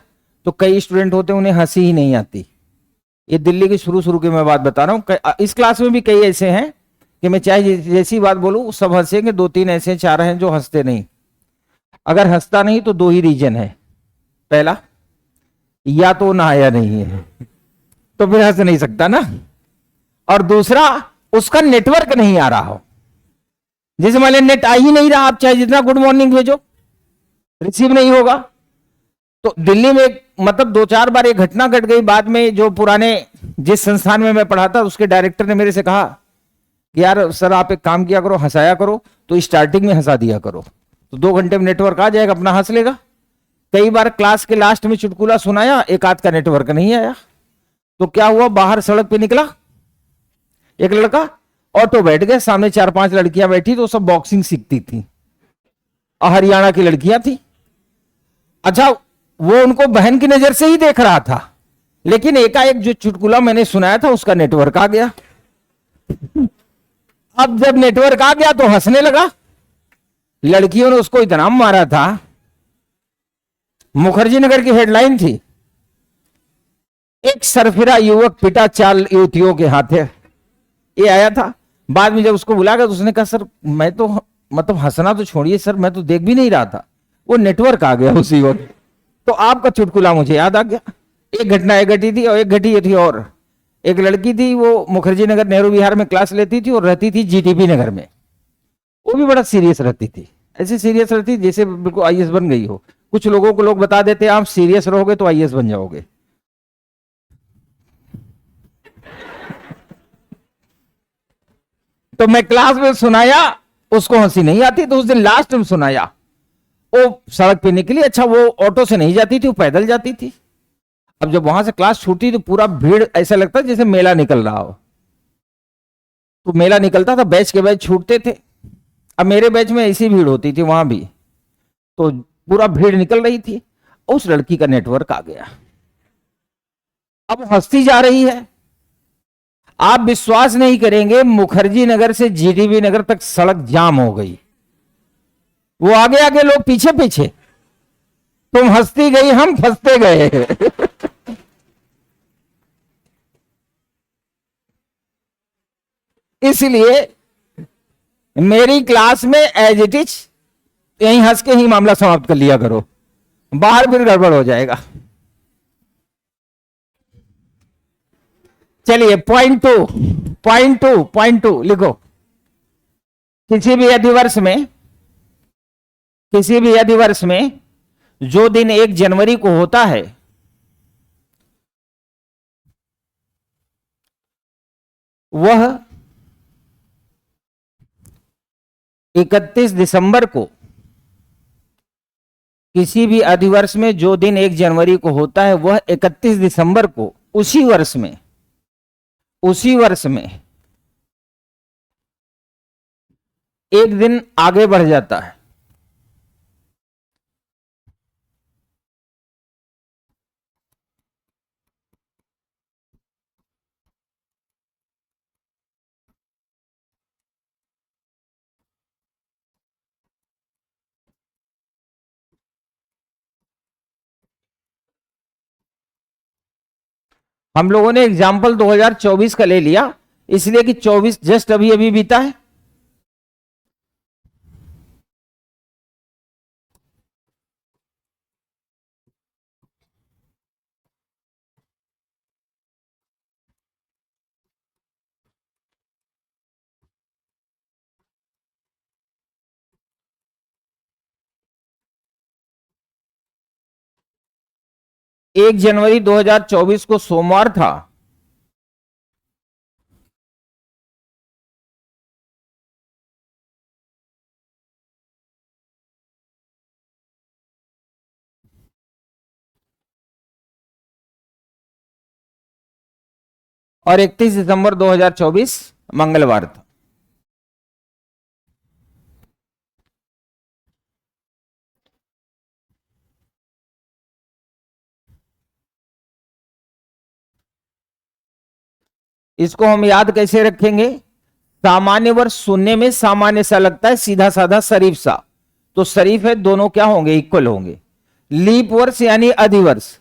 तो कई स्टूडेंट होते उन्हें हंसी ही नहीं आती। ये दिल्ली की शुरू शुरू की मैं बात बता रहा हूं। इस क्लास में भी कई ऐसे हैं कि मैं चाहे जैसी बात बोलूं सब हंसेंगे, दो तीन ऐसे चार हैं जो हंसते नहीं। अगर हंसता नहीं तो दो ही रीजन है, पहला या तो नहाया नहीं है तो फिर हंस नहीं सकता ना, और दूसरा उसका नेटवर्क नहीं आ रहा हो। जैसे मान लिया नेट आ ही नहीं रहा, आप चाहे जितना गुड मॉर्निंग भेजो रिसीव नहीं होगा। तो दिल्ली में मतलब दो चार बार एक घटना घट गई। बाद में जो पुराने जिस संस्थान में मैं पढ़ा था उसके डायरेक्टर ने मेरे से कहा कि यार सर आप एक काम किया करो, हंसाया करो, तो स्टार्टिंग में हंसा दिया करो, तो 2 घंटे में नेटवर्क आ जाएगा, अपना हंस लेगा। कई बार क्लास के लास्ट में चुटकुला सुनाया, एक आध का नेटवर्क नहीं आया, तो क्या हुआ, बाहर सड़क पे निकला एक लड़का, ऑटो बैठ गए, सामने 4-5 लड़कियां बैठी, तो सब बॉक्सिंग सीखती थी, हरियाणा की लड़कियां थी। अच्छा वो उनको बहन की नजर से ही देख रहा था, लेकिन एकाएक जो चुटकुला मैंने सुनाया था उसका नेटवर्क आ गया। अब जब नेटवर्क आ गया तो हंसने लगा। लड़कियों ने उसको इतना मारा था, मुखर्जी नगर की हेडलाइन थी, एक सरफिरा युवक पिटा 4 युवतियों के हाथ है, ये आया था। बाद में जब उसको बुला गया तो उसने कहा सर मैं तो मतलब हंसना तो छोड़िए सर, मैं तो देख भी नहीं रहा था, वो नेटवर्क आ गया उसी वक्त। तो आपका चुटकुला मुझे याद आ गया। एक घटना एक घटी थी, और एक घटी ये थी, और एक लड़की थी वो मुखर्जी नगर नेहरू विहार में क्लास लेती थी और रहती थी जीटीबी नगर में। वो भी बड़ा सीरियस रहती थी, ऐसे सीरियस रहती जैसे बिल्कुल आईएएस बन गई हो। कुछ लोगों को लोग बता देते आप सीरियस रहोगे तो आईएएस बन जाओगे। तो मैं क्लास में सुनाया, उसको हंसी नहीं आती, तो उस दिन लास्ट में सुनाया, वो सड़क पे निकली। अच्छा वो ऑटो से नहीं जाती थी, वो पैदल जाती थी। अब जब वहां से क्लास छूटी तो पूरा भीड़, ऐसा लगता जैसे मेला निकल रहा हो। तो मेला निकलता था, बैच के बैच छूटते थे। अब मेरे बैच में ऐसी भीड़ होती थी वहां भी, तो पूरा भीड़ निकल रही थी। उस लड़की का नेटवर्क आ गया, अब हंसती जा रही है। आप विश्वास नहीं करेंगे, मुखर्जी नगर से जीटीबी नगर तक सड़क जाम हो गई। वो आगे आगे, लोग पीछे पीछे। तुम हंसती गई, हम फंसते गए। इसलिए मेरी क्लास में एज इट इज यहीं हंस के ही मामला समाप्त कर लिया करो, बाहर फिर गड़बड़ हो जाएगा। चलिए पॉइंट टू लिखो। किसी भी अधिवर्ष में, किसी भी अधिवर्ष में जो दिन 1 जनवरी को होता है वह 31 दिसंबर को, किसी भी अधिवर्ष में जो दिन 1 जनवरी को होता है वह 31 दिसंबर को उसी वर्ष में एक दिन आगे बढ़ जाता है। हम लोगों ने एग्जाम्पल 2024 का ले लिया, इसलिए कि 24 जस्ट अभी अभी बीता है। एक जनवरी 2024 को सोमवार था, और 31 दिसंबर 2024 मंगलवार था। इसको हम याद कैसे रखेंगे? सामान्य वर्ष सुनने में सामान्य सा लगता है, सीधा साधा शरीफ सा, तो शरीफ है, दोनों क्या होंगे? इक्वल होंगे। लीप वर्ष यानी अधिवर्ष,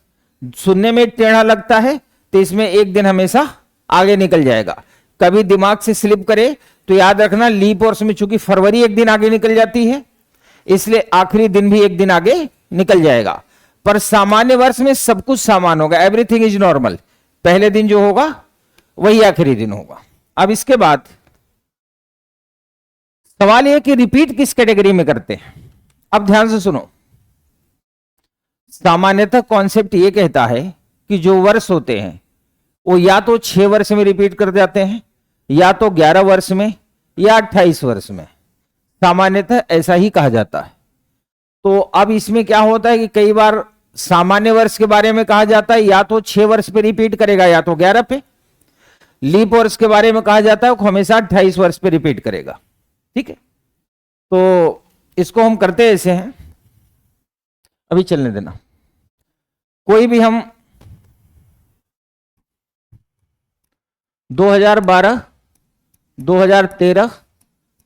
सुनने में टेढ़ा लगता है, तो इसमें एक दिन हमेशा आगे निकल जाएगा। कभी दिमाग से स्लिप करे तो याद रखना, लीप वर्ष में चूंकि फरवरी एक दिन आगे निकल जाती है, इसलिए आखिरी दिन भी एक दिन आगे निकल जाएगा। पर सामान्य वर्ष में सब कुछ समान होगा, एवरीथिंग इज नॉर्मल। पहले दिन जो होगा वही आखिरी दिन होगा। अब इसके बाद सवाल यह कि रिपीट किस कैटेगरी में करते हैं। अब ध्यान से सुनो, सामान्यतः कॉन्सेप्ट यह कहता है कि जो वर्ष होते हैं वो या तो 6 वर्ष में रिपीट कर जाते हैं, या तो 11 वर्ष में, या 28 वर्ष में। सामान्यतः ऐसा ही कहा जाता है। तो अब इसमें क्या होता है कि कई बार सामान्य वर्ष के बारे में कहा जाता है या तो 6 वर्ष पे रिपीट करेगा या तो 11 पे। लीप वर्ष के बारे में कहा जाता है वो हमेशा 28 वर्ष पे रिपीट करेगा। ठीक है, तो इसको हम करते ऐसे हैं, अभी चलने देना। कोई भी हम 2012, 2013,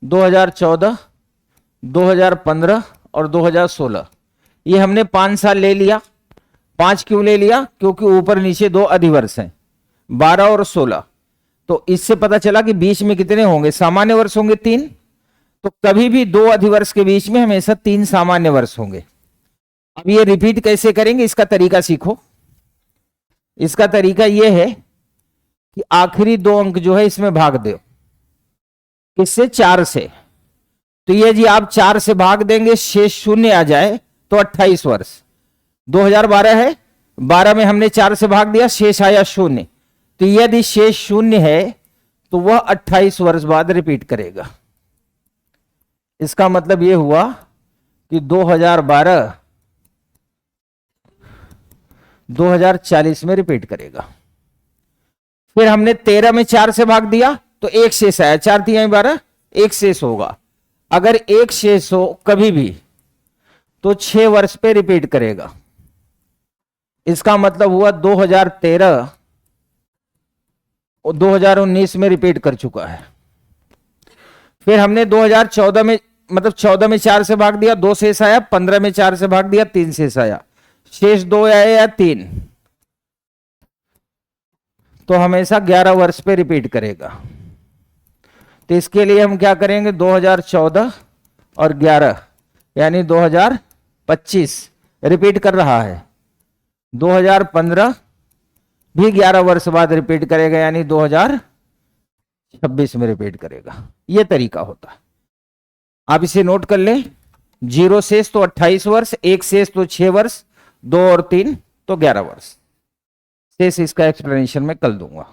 2014, 2015 और 2016, ये हमने 5 साल ले लिया। 5 क्यों ले लिया? क्योंकि ऊपर नीचे 2 अधिवर्ष हैं, 12 और 16। तो इससे पता चला कि बीच में कितने होंगे? सामान्य वर्ष होंगे 3। तो कभी भी 2 अधिवर्ष के बीच में हमेशा 3 सामान्य वर्ष होंगे। अब ये रिपीट कैसे करेंगे, इसका तरीका सीखो। इसका तरीका यह है कि आखिरी 2 अंक जो है इसमें भाग दो। किससे? 4 से। तो ये जी आप 4 से भाग देंगे, शेष 0 आ जाए तो 28 वर्ष। 2012 है, 12 में हमने 4 से भाग दिया, शेष आया 0। तो यदि शेष 0 है तो वह 28 वर्ष बाद रिपीट करेगा। इसका मतलब यह हुआ कि 2012 2040 में रिपीट करेगा। फिर हमने 13 में 4 से भाग दिया तो 1 शेष आया, 4 3 12, 1 शेष होगा। अगर 1 शेष हो कभी भी तो 6 वर्ष पे रिपीट करेगा। इसका मतलब हुआ 2013 और 2019 में रिपीट कर चुका है। फिर हमने 2014 में, मतलब 14 में 4 से भाग दिया, 2 शेष आया। 15 में 4 से भाग दिया, 3 शेष आया। शेष 2 आया या 3, तो हमेशा 11 वर्ष पे रिपीट करेगा। तो इसके लिए हम क्या करेंगे? 2014 और 11 यानी 2025 रिपीट कर रहा है। 2015 भी 11 वर्ष बाद रिपीट करेगा, यानी 2026 में रिपीट करेगा। यह तरीका होता है। आप इसे नोट कर लें। 0 शेष तो 28 वर्ष, 1 शेष तो 6 वर्ष, 2 और 3 तो 11 वर्ष। शेष इसका एक्सप्लेनेशन मैं कल दूंगा।